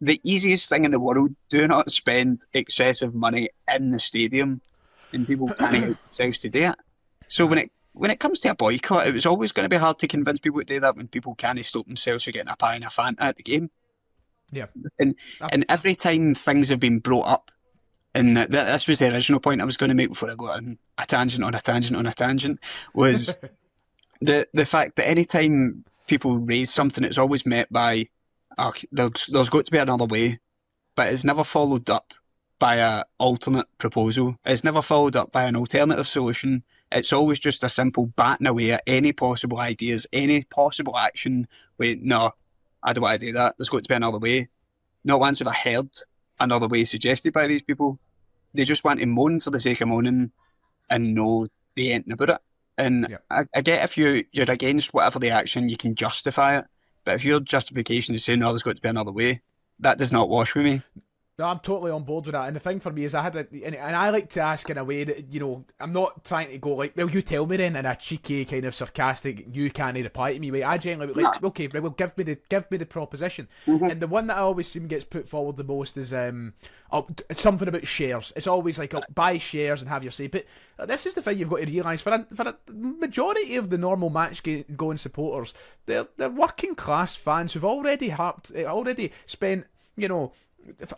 The easiest thing in the world, do not spend excessive money in the stadium, and people can't help themselves to do it. So when it comes to a boycott, it was always going to be hard to convince people to do that when people can't stop themselves from getting a pie and a Fanta at the game. Yeah. And every time things have been brought up, and this was the original point I was going to make before I got on a tangent on a tangent on a tangent, was the fact that any time people raise something, it's always met by, there's got to be another way, but it's never followed up by an alternate proposal. It's never followed up by an alternative solution. It's always just a simple batting away at any possible ideas, any possible action. Wait, no, I don't want to do that. There's got to be another way. Not once have I heard another way suggested by these people. They just want to moan for the sake of moaning and no, they ain't about it. And I get if you're against whatever the action, you can justify it. But if your justification is saying, no, there's got to be another way, that does not wash with me. No, I'm totally on board with that. And the thing for me is and I like to ask in a way that, you know, I'm not trying to go like, well, you tell me then, in a cheeky kind of sarcastic, you can't reply to me way. I generally would like, okay, well, give me the proposition. And the one that I always seem gets put forward the most is something about shares. It's always like, buy shares and have your say. But this is the thing you've got to realise, for a majority of the normal match going supporters, they're working class fans who've already spent, you know,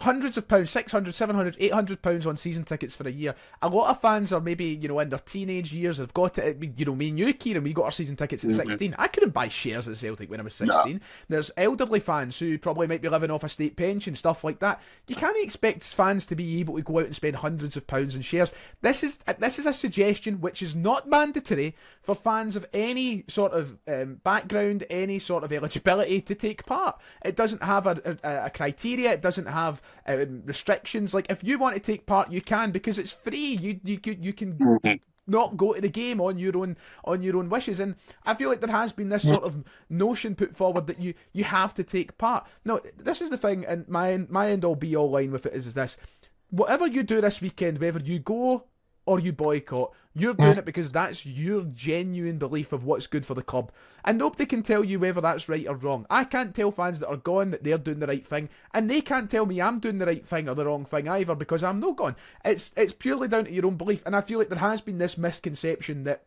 hundreds of pounds, 600, 700, 800 pounds on season tickets for a year. A lot of fans are maybe, you know, in their teenage years, have got it. You know, me and you, Kieran, we got our season tickets at 16. I couldn't buy shares at Celtic when I was 16. No. There's elderly fans who probably might be living off a state pension, stuff like that. You can't expect fans to be able to go out and spend hundreds of pounds on shares. This is a suggestion which is not mandatory for fans of any sort of background, any sort of eligibility to take part. It doesn't have a criteria. It doesn't have restrictions. Like, if you want to take part, you can, because it's free. You can not go to the game on your own wishes. And I feel like there has been this sort of notion put forward that you have to take part. No, this is the thing, and my end all be all line with it is this: whatever you do this weekend, whether you go or you boycott, you're doing it because that's your genuine belief of what's good for the club. And nobody can tell you whether that's right or wrong. I can't tell fans that are gone that they're doing the right thing, and they can't tell me I'm doing the right thing or the wrong thing either because I'm not gone. It's purely down to your own belief, and I feel like there has been this misconception that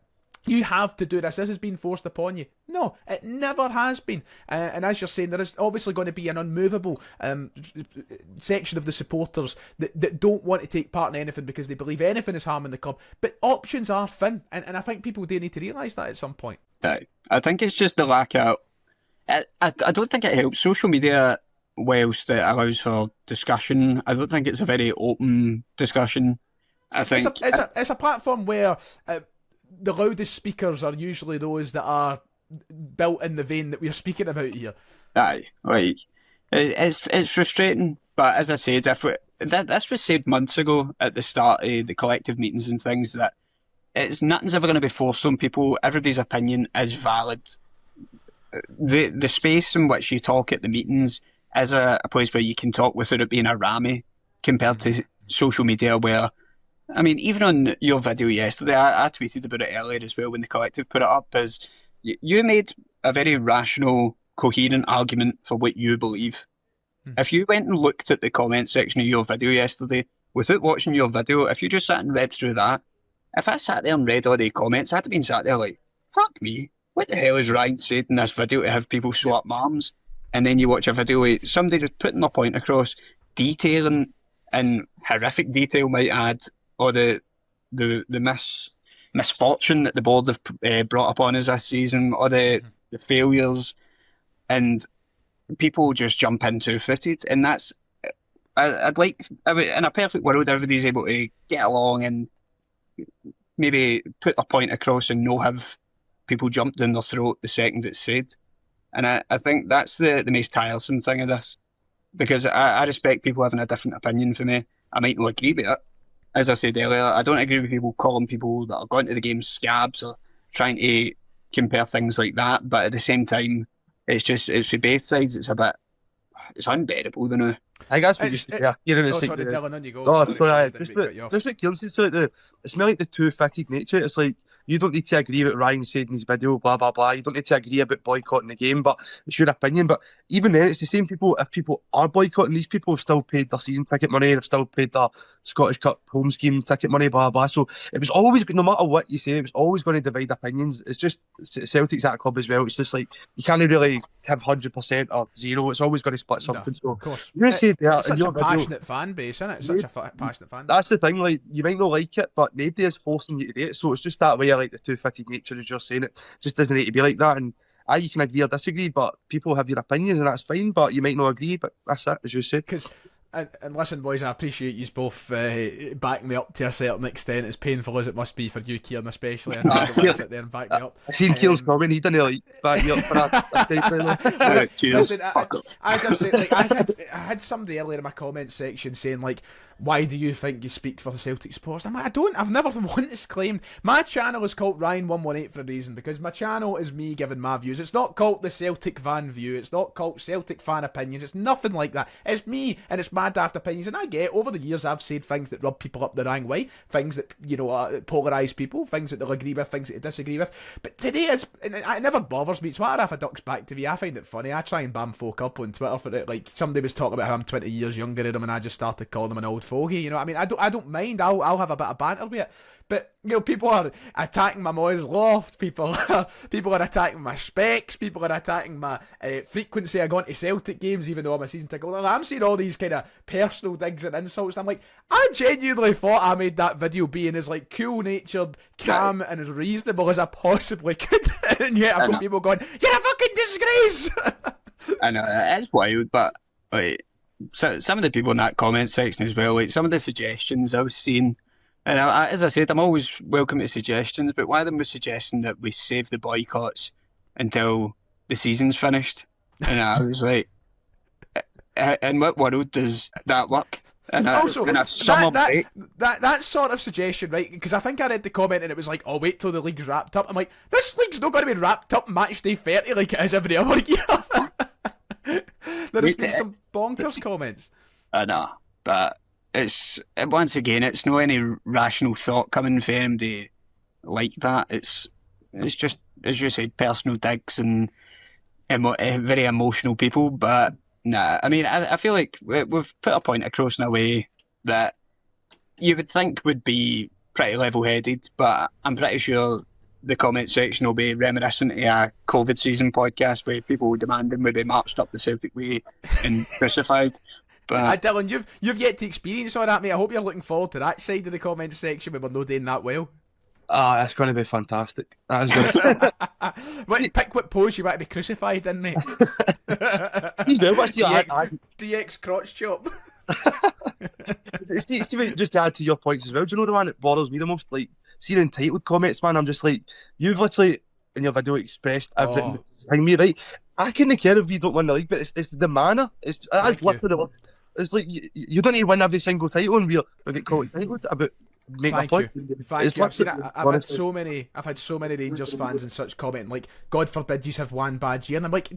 you have to do this. This has been forced upon you. No, it never has been. And as you're saying, there is obviously going to be an unmovable section of the supporters that don't want to take part in anything because they believe anything is harming the club. But options are thin, and I think people do need to realise that at some point. Right. I think it's just the lack of... I don't think it helps. Social media, whilst it allows for discussion, I don't think it's a very open discussion. I think... It's a platform where... the loudest speakers are usually those that are built in the vein that we're speaking about here. Aye, like it's frustrating, but as I said, this was said months ago at the start of the collective meetings and things, that nothing's ever going to be forced on people. Everybody's opinion is valid. The space in which you talk at the meetings is a place where you can talk without it being a rammy, compared to social media where, I mean, even on your video yesterday, I tweeted about it earlier as well when the collective put it up, is you made a very rational, coherent argument for what you believe. If you went and looked at the comment section of your video yesterday, without watching your video, if you just sat and read through that, if I sat there and read all the comments, I'd have been sat there like, fuck me, what the hell has Ryan said in this video to have people swap arms? And then you watch a video with somebody just putting their point across, detailing, in horrific detail might add, or the misfortune that the board have brought upon us this season, or the failures, and people just jump in two-footed. And that's, I'd like, in a perfect world, everybody's able to get along and maybe put a point across and not have people jump down their throat the second it's said. And I think that's the most tiresome thing of this, because I respect people having a different opinion from me. I might not agree with it. As I said earlier, I don't agree with people calling people that are going to the game scabs or trying to compare things like that. But at the same time, it's for both sides. It's unbearable, you know. I think that's what you said. Yeah, Dylan, on you go. Oh, sorry, just what Kieran said. So it's more like the two-footed nature. It's like, you don't need to agree with what Ryan said in his video, blah, blah, blah. You don't need to agree about boycotting the game, but it's your opinion. But even then, it's the same people. If people are boycotting, these people have still paid their season ticket money, they've still paid their Scottish Cup home scheme ticket money, blah, blah, blah. So it was always, no matter what you say, it was always going to divide opinions. It's just, Celtic's at a club as well. It's just like, you can't really have 100% or zero. It's always going to split something. No, so, of course. You're going to say that it's such a passionate fan base, isn't it? It's such a passionate fan base. That's the thing, like, you might not like it, but nobody is forcing you to do it. So it's just that way, like the two-footed nature, as you're saying, it just doesn't need to be like that. And you can agree or disagree, but people have your opinions, and that's fine. But you might not agree, but that's it, as you said. And listen, boys, I appreciate you both backing me up to a certain extent, as painful as it must be for you, Kieran, especially. And I sit there and back me up. I seen Kieran's comment, he didn't like back me up for that. Listen, as I've said, like, I had somebody earlier in my comment section saying, like, why do you think you speak for the Celtic supporters? I'm like, I've never once claimed. My channel is called Ryan118 for a reason, because my channel is me giving my views. It's not called the Celtic fan view. It's not called Celtic fan opinions. It's nothing like that. It's me, and it's my daft opinions. And I get, over the years, I've said things that rub people up the wrong way, things that, polarise people, things that they'll agree with, things that they disagree with. But today, it never bothers me. It's what if it ducks back to me. I find it funny. I try and bam folk up on Twitter for it. Like, somebody was talking about how I'm 20 years younger than them, and I just started calling them an old fogey. You know what I mean? I don't mind. I'll have a bit of banter with it. But, people are attacking my Moyes loft. People are attacking my specs. People are attacking my frequency of going to Celtic games, even though I'm a season ticket holder. I'm seeing all these kind of personal digs and insults. And I'm like, I genuinely thought I made that video being as like cool-natured, calm, and as reasonable as I possibly could. And yet I've got people going, "You're a fucking disgrace." I know, it's wild, but like, so some of the people in that comment section as well, like some of the suggestions I was seeing, and as I said, I'm always welcome to suggestions, but one of them was suggesting that we save the boycotts until the season's finished. And I was like, in what world does that work? And Also, in a summer break. that sort of suggestion, right? Because I think I read the comment and it was like, "Oh, wait till the league's wrapped up." I'm like, this league's not going to be wrapped up match day 30 like it is every other year. There's been some bonkers comments. I know, but once again, it's no any rational thought coming from anybody like that. It's just, as you said, personal digs and very emotional people. But nah, I mean, I feel like we've put a point across in a way that you would think would be pretty level-headed, but I'm pretty sure the comment section will be reminiscent of a COVID season podcast where people demanding would be marched up the Celtic way and crucified. But Dylan, you've yet to experience all that, mate. I hope you're looking forward to that side of the comment section when we're not doing that well. That's going to be fantastic. That is going Pick what pose you want to be crucified in, mate. DX crotch chop. Stephen, just to add to your points as well, do you know the one that bothers me the most? Like, see the entitled comments, man. I'm just like, you've literally in your video expressed everything behind me, right? I couldn't care if we don't win the league, but it's the manner. That's literally it's like you don't need to win every single title, and we get called entitled about making a point. Thank you. I've had so many Rangers fans and such commenting like, God forbid you have one bad year, and I'm like,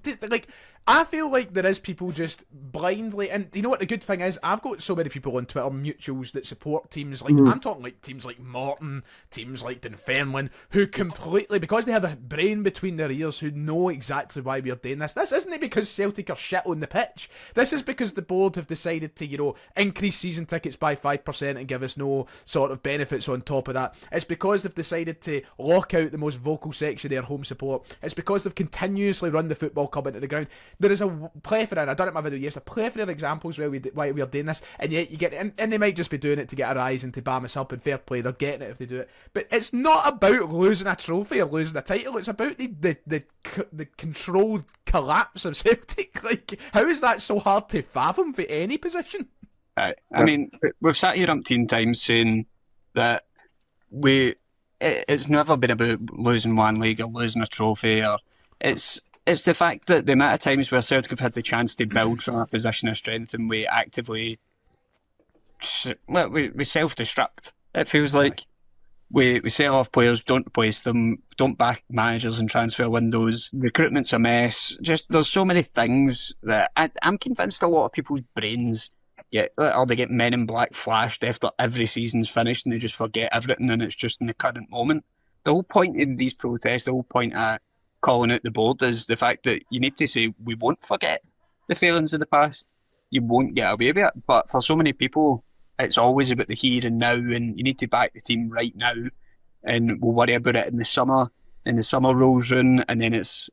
I feel like there is people just blindly, and you know what the good thing is, I've got so many people on Twitter, mutuals, that support teams like, I'm talking like teams like Morton, teams like Dunfermline, who completely, because they have a brain between their ears, who know exactly why we're doing this. This isn't because Celtic are shit on the pitch. This is because the board have decided to, increase season tickets by 5% and give us no sort of benefits on top of that. It's because they've decided to lock out the most vocal section of their home support. It's because they've continuously run the football club into the ground. There is a plethora, and I done it in my video yesterday, a plethora of examples why we are doing this, and yet you get it, and they might just be doing it to get a rise and to bam us up, and fair play, they're getting it if they do it. But it's not about losing a trophy or losing a title, it's about the controlled collapse of Celtic. Like, how is that so hard to fathom for any position? I mean, we've sat here umpteen times saying that it's never been about losing one league or losing a trophy, or it's the fact that the amount of times where Celtic have had the chance to build from a position of strength and we actively we self-destruct. It feels like we sell off players, don't replace them, don't back managers in transfer windows, recruitment's a mess. Just there's so many things that I'm convinced a lot of people's brains or they get Men in Black flashed after every season's finished and they just forget everything and it's just in the current moment. The whole point in these protests, the whole point at calling out the board is the fact that you need to say we won't forget the failings of the past, you won't get away with it. But for so many people, it's always about the here and now, and you need to back the team right now, and we'll worry about it in the summer rolls round, and then it's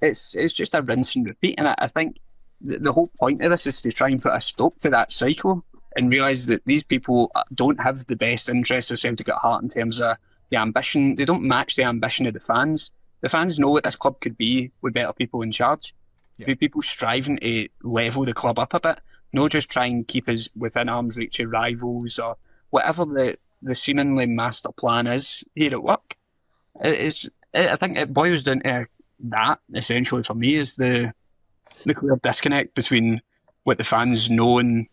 just a rinse and repeat. And I think the whole point of this is to try and put a stop to that cycle and realise that these people don't have the best interests of Celtic at heart in terms of the ambition. They don't match the ambition of the fans. The fans know what this club could be with better people in charge. Yeah. People striving to level the club up a bit, not just try and keep us within arm's reach of rivals or whatever the seemingly master plan is here at work. I think it boils down to that, essentially, for me, is the clear disconnect between what the fans know and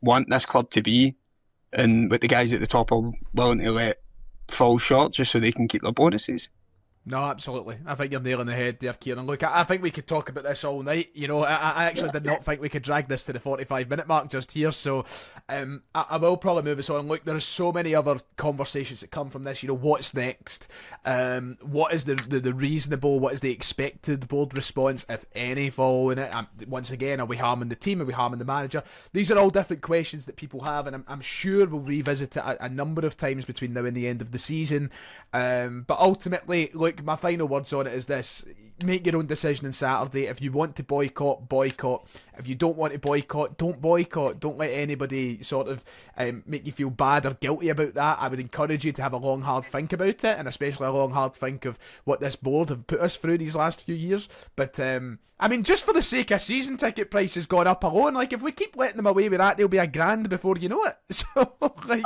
want this club to be and what the guys at the top are willing to let fall short just so they can keep their bonuses. No, absolutely. I think you're nailing the head there, Kieran. Look, I think we could talk about this all night. I actually did not think we could drag this to the 45-minute mark just here, so I will probably move us on. Look, there are so many other conversations that come from this. What's next? What is the reasonable, what is the expected board response, if any, following it? Once again, are we harming the team? Are we harming the manager? These are all different questions that people have, and I'm sure we'll revisit it a number of times between now and the end of the season. But ultimately, look, my final words on it is this: make your own decision on Saturday. If you want to boycott, boycott. If you don't want to boycott, don't boycott. Don't let anybody sort of make you feel bad or guilty about that. I would encourage you to have a long, hard think about it, and especially a long, hard think of what this board have put us through these last few years. But I mean, just for the sake of season ticket prices going up alone, like, if we keep letting them away with that, they'll be $1,000 before you know it. So, like,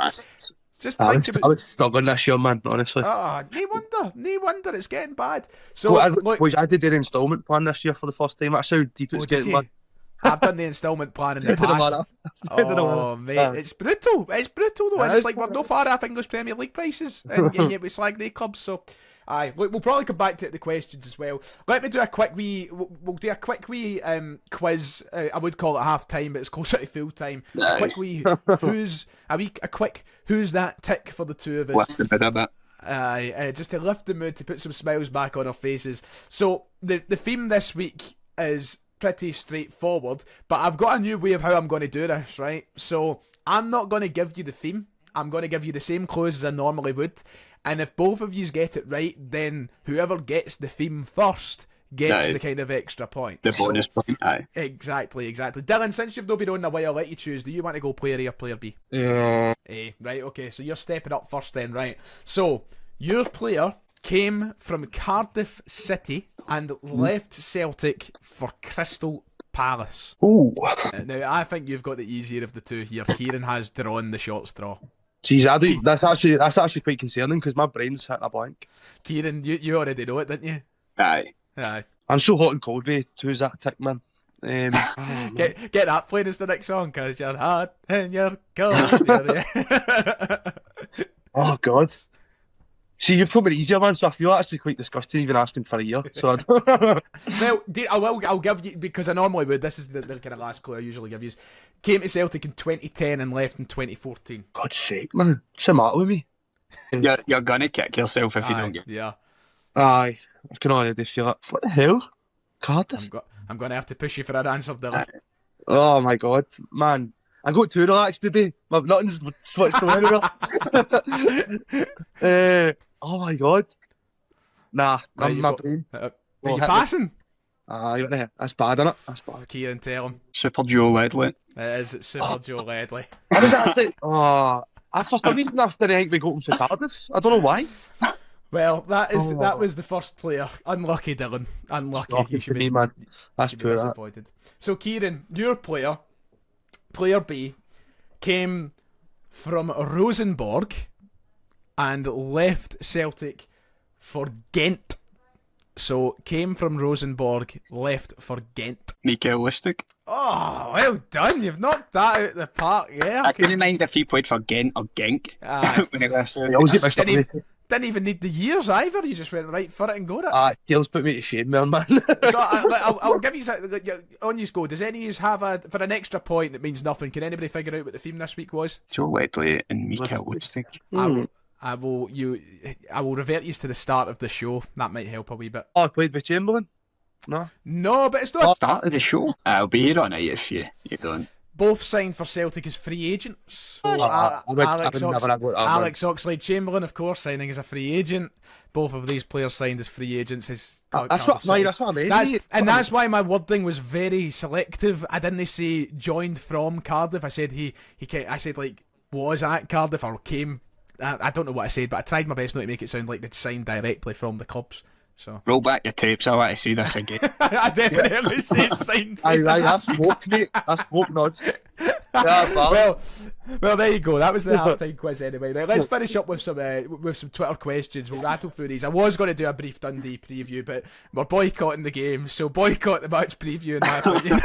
just think about... I was struggling this year, man, honestly. No wonder, it's getting bad. So, look, I did their instalment plan this year for the first time. That's how deep it's getting, man. I've done the instalment plan in the Instead of past. that, instead of Oh, that. mate, it's brutal. It's brutal, though. It And it's is. like we're no far off English Premier League prices. And yet we slag the clubs, so... Aye, look, we'll probably come back to the questions as well. Let me do a quick wee... We'll do a quick wee quiz. I would call it half-time, but it's closer to full-time. A quick wee... A quick who's that tick for the two of us. What's the bit of it? Just to lift the mood, to put some smiles back on our faces. So, the theme this week is pretty straightforward, but I've got a new way of how I'm going to do this, right? So, I'm not going to give you the theme. I'm going to give you the same clues as I normally would. And if both of you get it right, then whoever gets the theme first gets the kind of extra point. The bonus point, aye. Exactly. Dylan, since you've not been on in a while, I'll let you choose. Do you want to go player A or player B? Yeah. A, right, okay, so you're stepping up first then, right. So, your player came from Cardiff City and left Celtic for Crystal Palace. Ooh. Now, I think you've got the easier of the two here. Kieran has drawn the short straw. Jeez, that's actually quite concerning because my brain's hitting a blank. Kieran, you already know it, didn't you? Aye. Aye. I'm so hot and cold, mate. Who's that tick, man? Get that played as the next song, because you're hot and you're cold. Oh, God. See, you've put me easier, man, so I feel actually quite disgusting even asking for a year. So I don't... Well, I'll give you, because I normally would, this is the kind of last clue I usually give you. Came to Celtic in 2010 and left in 2014. God's sake, man. What's the matter with me? You're gonna kick yourself if you don't get it. Yeah. Aye. I can already feel it. What the hell? Cardiff? I'm going to have to push you for an answer, Dylan. Oh, my God. Man, I got too relaxed today. My nothing's switched on anywhere. Oh, my God. Nah, I'm my brain. Are you passing? Aye, that's bad, innit? That's bad. Kieran, tell him. Super Joe Ledley. It is Super Joe Ledley. I was actually... Oh, for some reason after I think we got him for Cardiff. I don't know why. Well, that was the first player. Unlucky, Dylan. Unlucky. You should be, man. That's poor. Disappointed. So, Kieran, your player B, came from Rosenborg and left Celtic for Ghent. So, came from Rosenborg, left for Ghent. Mikael Lustig. Oh, well done. You've knocked that out of the park. Yeah. I couldn't mind if he played for Ghent or Genk. When he left Celtic. I always get mixed up. Didn't even need the years either. You just went right for it and got it. Gail's put me to shame, man. So I'll give you on you go. Does any of you have for an extra point that means nothing? Can anybody figure out what the theme this week was? Joe Ledley and Mikael Lustig. I will revert you to the start of the show. That might help a wee bit. Oh, I played with Chamberlain? No, but it's not. Start of the show. I'll be here on it if you don't. Both signed for Celtic as free agents. So, Alex Oxlade-Chamberlain, of course, signing as a free agent. Both of these players signed as free agents. That's what I mean. That's why my wording was very selective. I didn't say joined from Cardiff. I said I said like was at Cardiff or came. I don't know what I said, but I tried my best not to make it sound like they'd signed directly from the clubs. So roll back your tapes. I want to see this again. I definitely said signed. Aye, that's smoke, mate. That's smoke nods. Well, there you go. That was the half-time quiz anyway. Right, let's finish up with some Twitter questions. We'll rattle through these. I was going to do a brief Dundee preview, but we're boycotting the game, so boycott the match preview in my opinion.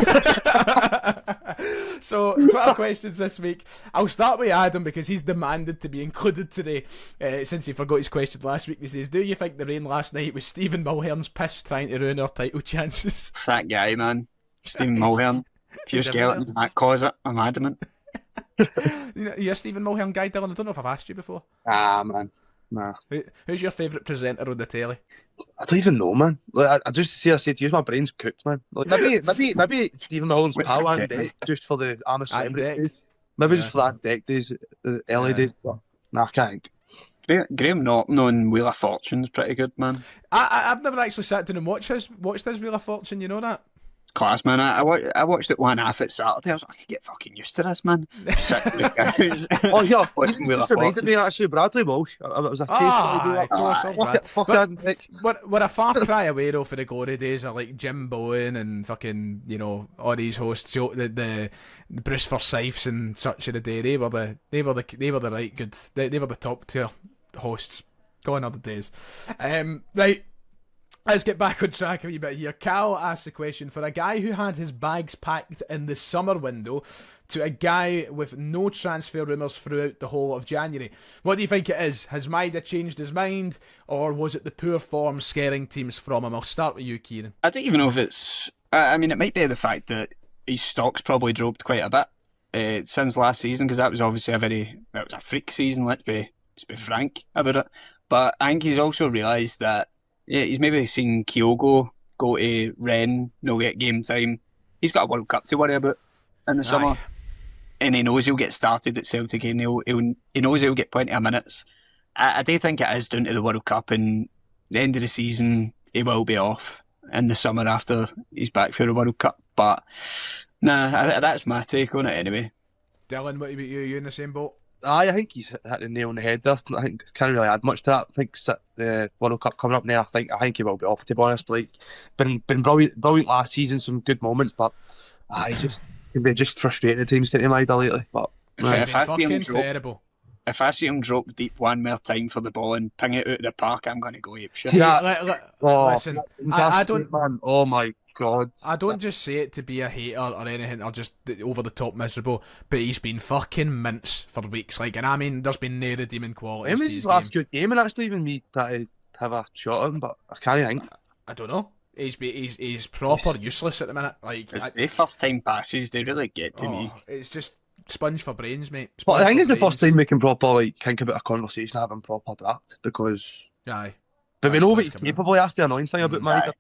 So, Twitter questions this week. I'll start with Adam because he's demanded to be included today since he forgot his question last week. He says, do you think the rain last night was Stephen Mulhern's piss trying to ruin our title chances? That guy, man. Stephen Mulhern. A few skeletons in that closet, I'm adamant. You're a Stephen Mulhern guy, Dylan. I don't know if I've asked you before. Man. Nah. Who's your favourite presenter on the telly? I don't even know, man. Like, I just say to you, my brain's cooked, man. Like, maybe Stephen Mulhern's pal on deck just for the Amos days. Maybe just for that deck days, the early days. But nah, I can't think. Graham Norton on Wheel of Fortune's pretty good, man. I've never actually sat down and watched his Wheel of Fortune. You know that? Class, man. I watched it one half at Saturday. I was like, I could get fucking used to this, man. Oh yeah, it reminded me actually Bradley Walsh. It was a taste. We're a far cry away though for the glory days of like Jim Bowen and fucking all these hosts. The Bruce Forsyths and such of the day. They were the right good. They were the top tier hosts. Gone are the days. Right. Let's get back on track a wee bit here. Cal asked the question, for a guy who had his bags packed in the summer window to a guy with no transfer rumours throughout the whole of January, what do you think it is? Has Maida changed his mind, or was it the poor form scaring teams from him? I'll start with you, Kieran. I don't even know if it's... I mean, it might be the fact that his stock's probably dropped quite a bit since last season, because that was obviously it was a freak season, let's be frank about it. But I think he's also realised that he's maybe seen Kyogo go to Rennes, no get game time. He's got a World Cup to worry about in the summer. And he knows he'll get started at Celtic and he knows he'll get plenty of minutes. I do think it is down to the World Cup, and the end of the season he will be off in the summer after he's back for the World Cup. But nah, that's my take on it anyway. Dylan, what about you? Are you in the same boat? I think he's hit the nail on the head there. I think can't really add much to that. I think the World Cup coming up now, I think he will be off, to be honest. Like, been brilliant last season, some good moments, but he's just can be just frustrating at times getting Maida lately. But if I see him drop deep one more time for the ball and ping it out of the park, I'm going to go ape shit. Listen, I don't. Man. Oh my God! I don't just say it to be a hater or anything, or just over the top miserable. But he's been fucking mince for weeks. Like, and I mean, there's been no redeeming qualities. It was his last good game, and that's not even me trying to have a shot at him. But I can't think. I don't know. He's proper useless at the minute. Like, the first time passes, they really get to me. It's just sponge for brains, mate. But I think it's the first time we can properly think about a conversation having proper draft, because aye. But we know what he's capable. That's the annoying thing about Maida.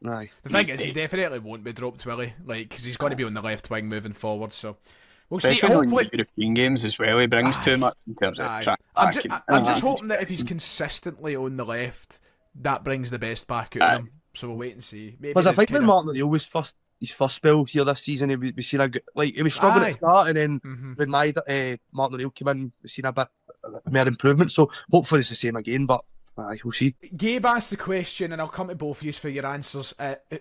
Aye. The thing is, he definitely won't be dropped, will he? Like, because he's going to be on the left wing moving forward. So we'll see. Hopefully, European games as well. He brings too much in terms of track. I'm just hoping that if he's consistently on the left, that brings the best back out of him. So we'll wait and see. Because I think when Martin O'Neill was his first spell here this season, we seen he was struggling at the start, and then when Martin O'Neill came in, we seen a bit more improvement. So hopefully it's the same again. But we'll see. Gabe asked the question, and I'll come to both of you for your answers.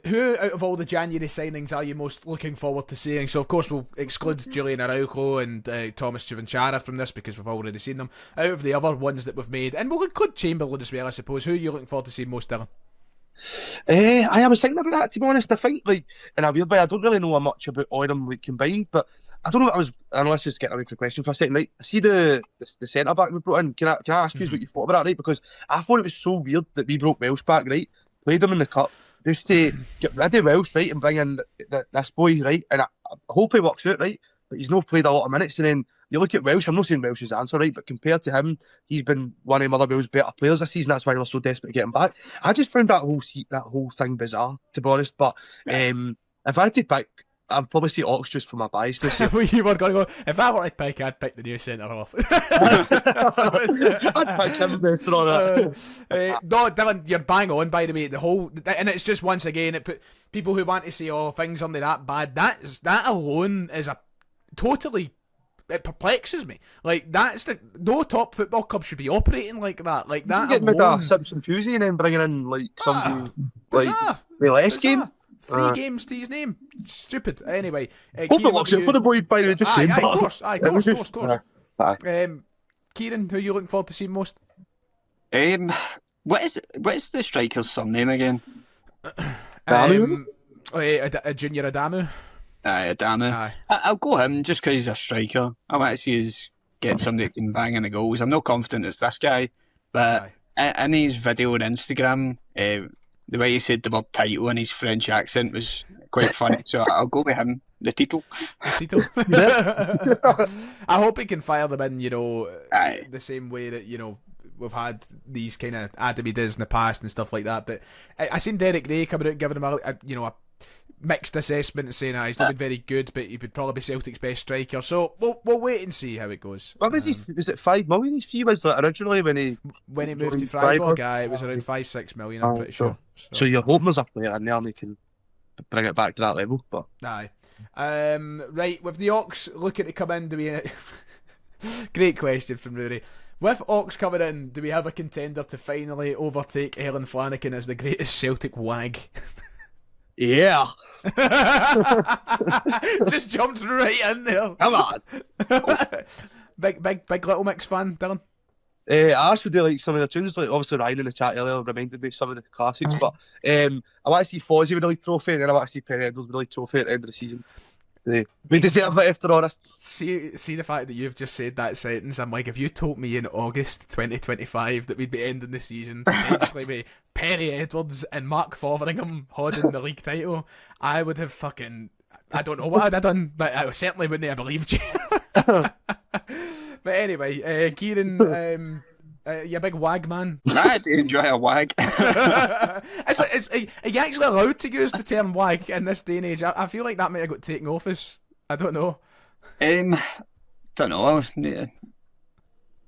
Who out of all the January signings are you most looking forward to seeing? So of course we'll exclude Julian Araujo and Thomas Chuvanchara from this because we've already seen them. Out of the other ones that we've made, and we'll include Chamberlain as well, I suppose. Who are you looking forward to seeing most, Dylan? I was thinking about that, to be honest. I think, like, in a weird way, I don't really know much about all of them like combined, but I don't know what I know let's just get away from the question for a second, right? See the centre back we brought in. Can I ask you what you thought about that, right? Because I thought it was so weird that we brought Welsh back, right? Played him in the cup just to get rid of Welsh, right, and bring in this boy, right? And I hope he works out, right? But he's not played a lot of minutes, and then you look at Welsh, I'm not saying Welsh is the answer, right? But compared to him, he's been one of Motherwell's better players this season. That's why we're so desperate to get him back. I just found that whole thing bizarre, to be honest. But if I had to pick, I'd probably say Ox just for my biasness. You were going to go, if I were to pick, I'd pick the new centre off. I'd pick him better on it. No, Dylan, you're bang on, by the way. And it's just, once again, it put people who want to say, things aren't that bad. That alone is totally... It perplexes me. Like, no top football club should be operating like that. Like that. You get rid of Simpson Pusey and then bringing in like somebody with less game. 3 games to his name. Stupid. Anyway, hope it works out for the boy. By the way, just saying. Of course. Kieran, who are you looking forward to seeing most? What is the striker's surname again? Junior Adamu. Adamu. Aye. I'll go him just because he's a striker. I want to see us get somebody that can bang in the goals. I'm not confident it's this guy, but in his video on Instagram, the way he said the word title in his French accent was quite funny. So I'll go with him. The title. I hope he can fire them in, the same way that, we've had these kind of Adamides in the past and stuff like that. But I seen Derek Ray coming out and giving him a mixed assessment and saying he's not been very good, but he would probably be Celtic's best striker. So we'll wait and see how it goes. What was was it 5 million his fee was originally when he moved to Freiburg? It was around 5-6 million, I'm pretty sure. So you're hoping there's a player in there and he can bring it back to that level. But aye. Right, with the Ox looking to come in, do we great question from Rory. With Ox coming in, do we have a contender to finally overtake Helen Flanagan as the greatest Celtic wag? Yeah. Just jumped right in there. Come on. Big Little Mix fan, Dylan? I actually do like some of the tunes. Like obviously Ryan in the chat earlier reminded me of some of the classics, but I want to see Fozzy with the league trophy, and then I want to see Penny Edwards with the league trophy at the end of the season. We deserve it after all this. See the fact that you've just said that sentence. I'm like, if you told me in August 2025 that we'd be ending the season potentially with Penny Edwards and Mark Fotheringham holding the league title, I would have fucking, I don't know what I'd have done, but I certainly wouldn't have believed you. But anyway, Kieran, you a big wag man? I do enjoy a wag. Are you actually allowed to use the term wag in this day and age? I feel like that might have got taken off us. I don't know. Don't know.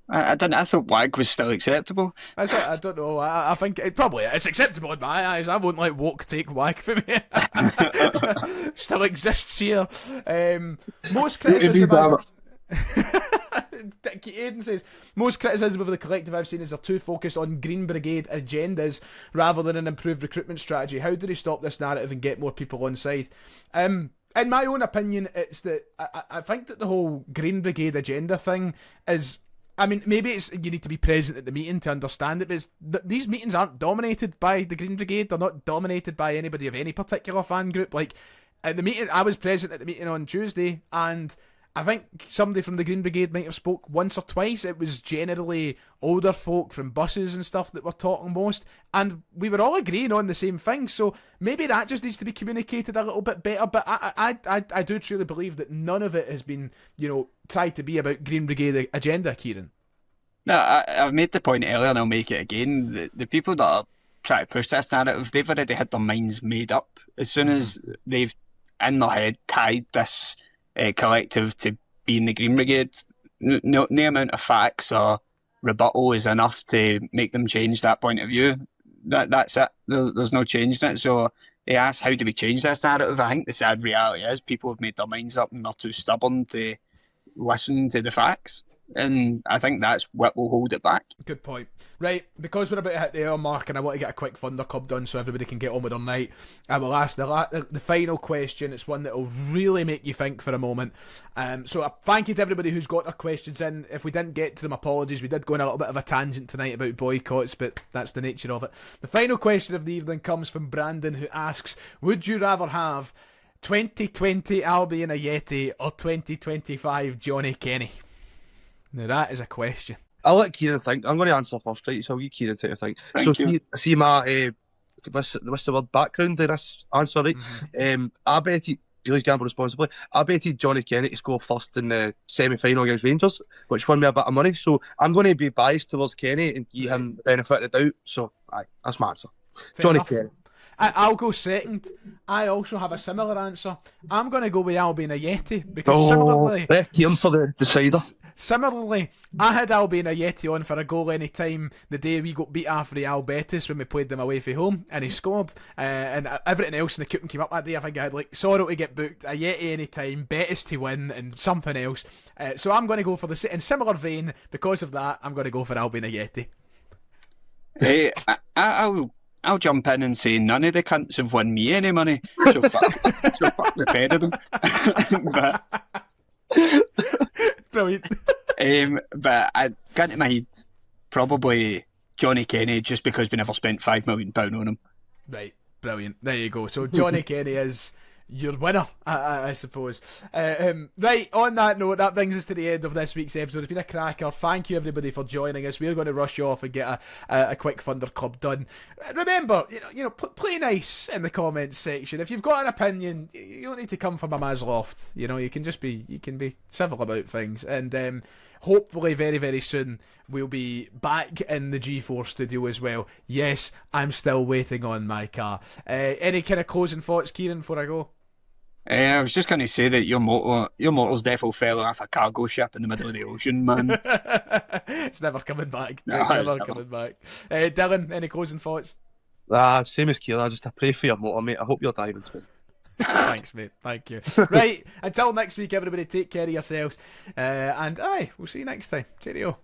I didn't. I thought wag was still acceptable. I don't know. I think it's acceptable in my eyes. I won't like woke take wag for me. Still exists here. Most criticism. Aidan says, most criticism of the collective I've seen is they're too focused on Green Brigade agendas rather than an improved recruitment strategy. How do they stop this narrative and get more people on side? In my own opinion, it's that I think that the whole Green Brigade agenda thing is, I mean, maybe it's you need to be present at the meeting to understand it, but these meetings aren't dominated by the Green Brigade. They're not dominated by anybody of any particular fan group. Like, at the meeting, I was present at the meeting on Tuesday, and I think somebody from the Green Brigade might have spoke once or twice. It was generally older folk from buses and stuff that were talking most, and we were all agreeing on the same thing. So maybe that just needs to be communicated a little bit better. But I do truly believe that none of it has been, tried to be about Green Brigade agenda, Kieran. No, I've made the point earlier, and I'll make it again. The people that are trying to push this narrative, they've already had their minds made up. As soon as they've in their head tied this collective to being the Green Brigade, no amount of facts or rebuttal is enough to make them change that point of view. That's it. There's no changing it. So they ask, how do we change this narrative? I think the sad reality is people have made their minds up and they're too stubborn to listen to the facts. And I think that's what will hold it back. Good point. Right, because we're about to hit the hour mark and I want to get a quick Thunder Club done so everybody can get on with their night, I will ask the final question. It's one that will really make you think for a moment. So a thank you to everybody who's got their questions in. If we didn't get to them, apologies. We did go on a little bit of a tangent tonight about boycotts, but that's the nature of it. The final question of the evening comes from Brandon, who asks, would you rather have 2020 Albion Ayeti or 2025 Johnny Kenny? Now that is a question. I'll let Kieran think. I'm going to answer first, right? So I'll give Kieran take a think. Thank you. See my what's the word, background to this answer, right? I betted, please gamble responsibly, I betted Johnny Kenny to score first in the semi-final against Rangers, which won me a bit of money. So I'm going to be biased towards Kenny and give him the benefit of the doubt. So aye, that's my answer. Fair Johnny enough. Kenny. I'll go second. I also have a similar answer. I'm going to go with Albion Ayeti because similarly... Him for the decider. Similarly, I had Albion Ayeti on for a goal any time the day we got beat after Real Betis when we played them away from home, and he scored. And everything else in the coupon came up that day. I think I had like Sorrow to get booked, Ayeti any time, Betis to win, and something else. So I'm going to go for in similar vein. Because of that, I'm going to go for Albion Ayeti. Hey, I'll jump in and say none of the cunts have won me any money. So fuck the pair of them. Brilliant. But I got into my head probably Johnny Kenny just because we never spent £5 million on him. Right, brilliant. There you go. So Johnny Kenny is your winner, I suppose. Right, on that note, that brings us to the end of this week's episode. It's been a cracker. Thank you everybody for joining us. We're going to rush you off and get a quick Thunder Club done. Remember, play nice in the comments section. If you've got an opinion, you don't need to come from a Masloft. You can be civil about things. And hopefully very, very soon we'll be back in the G4 studio as well. Yes, I'm still waiting on my car. Any kind of closing thoughts, Kieran, before I go? I was just going to say that your motor's defo fell off a cargo ship in the middle of the ocean, man. It's never coming back. No, It's it's never never. coming back. Dylan, any closing thoughts? Same as Kieran, I pray for your motor, mate. I hope you're diving soon. Thanks, mate. Thank you. Right, until next week, everybody, take care of yourselves. And we'll see you next time. Cheerio.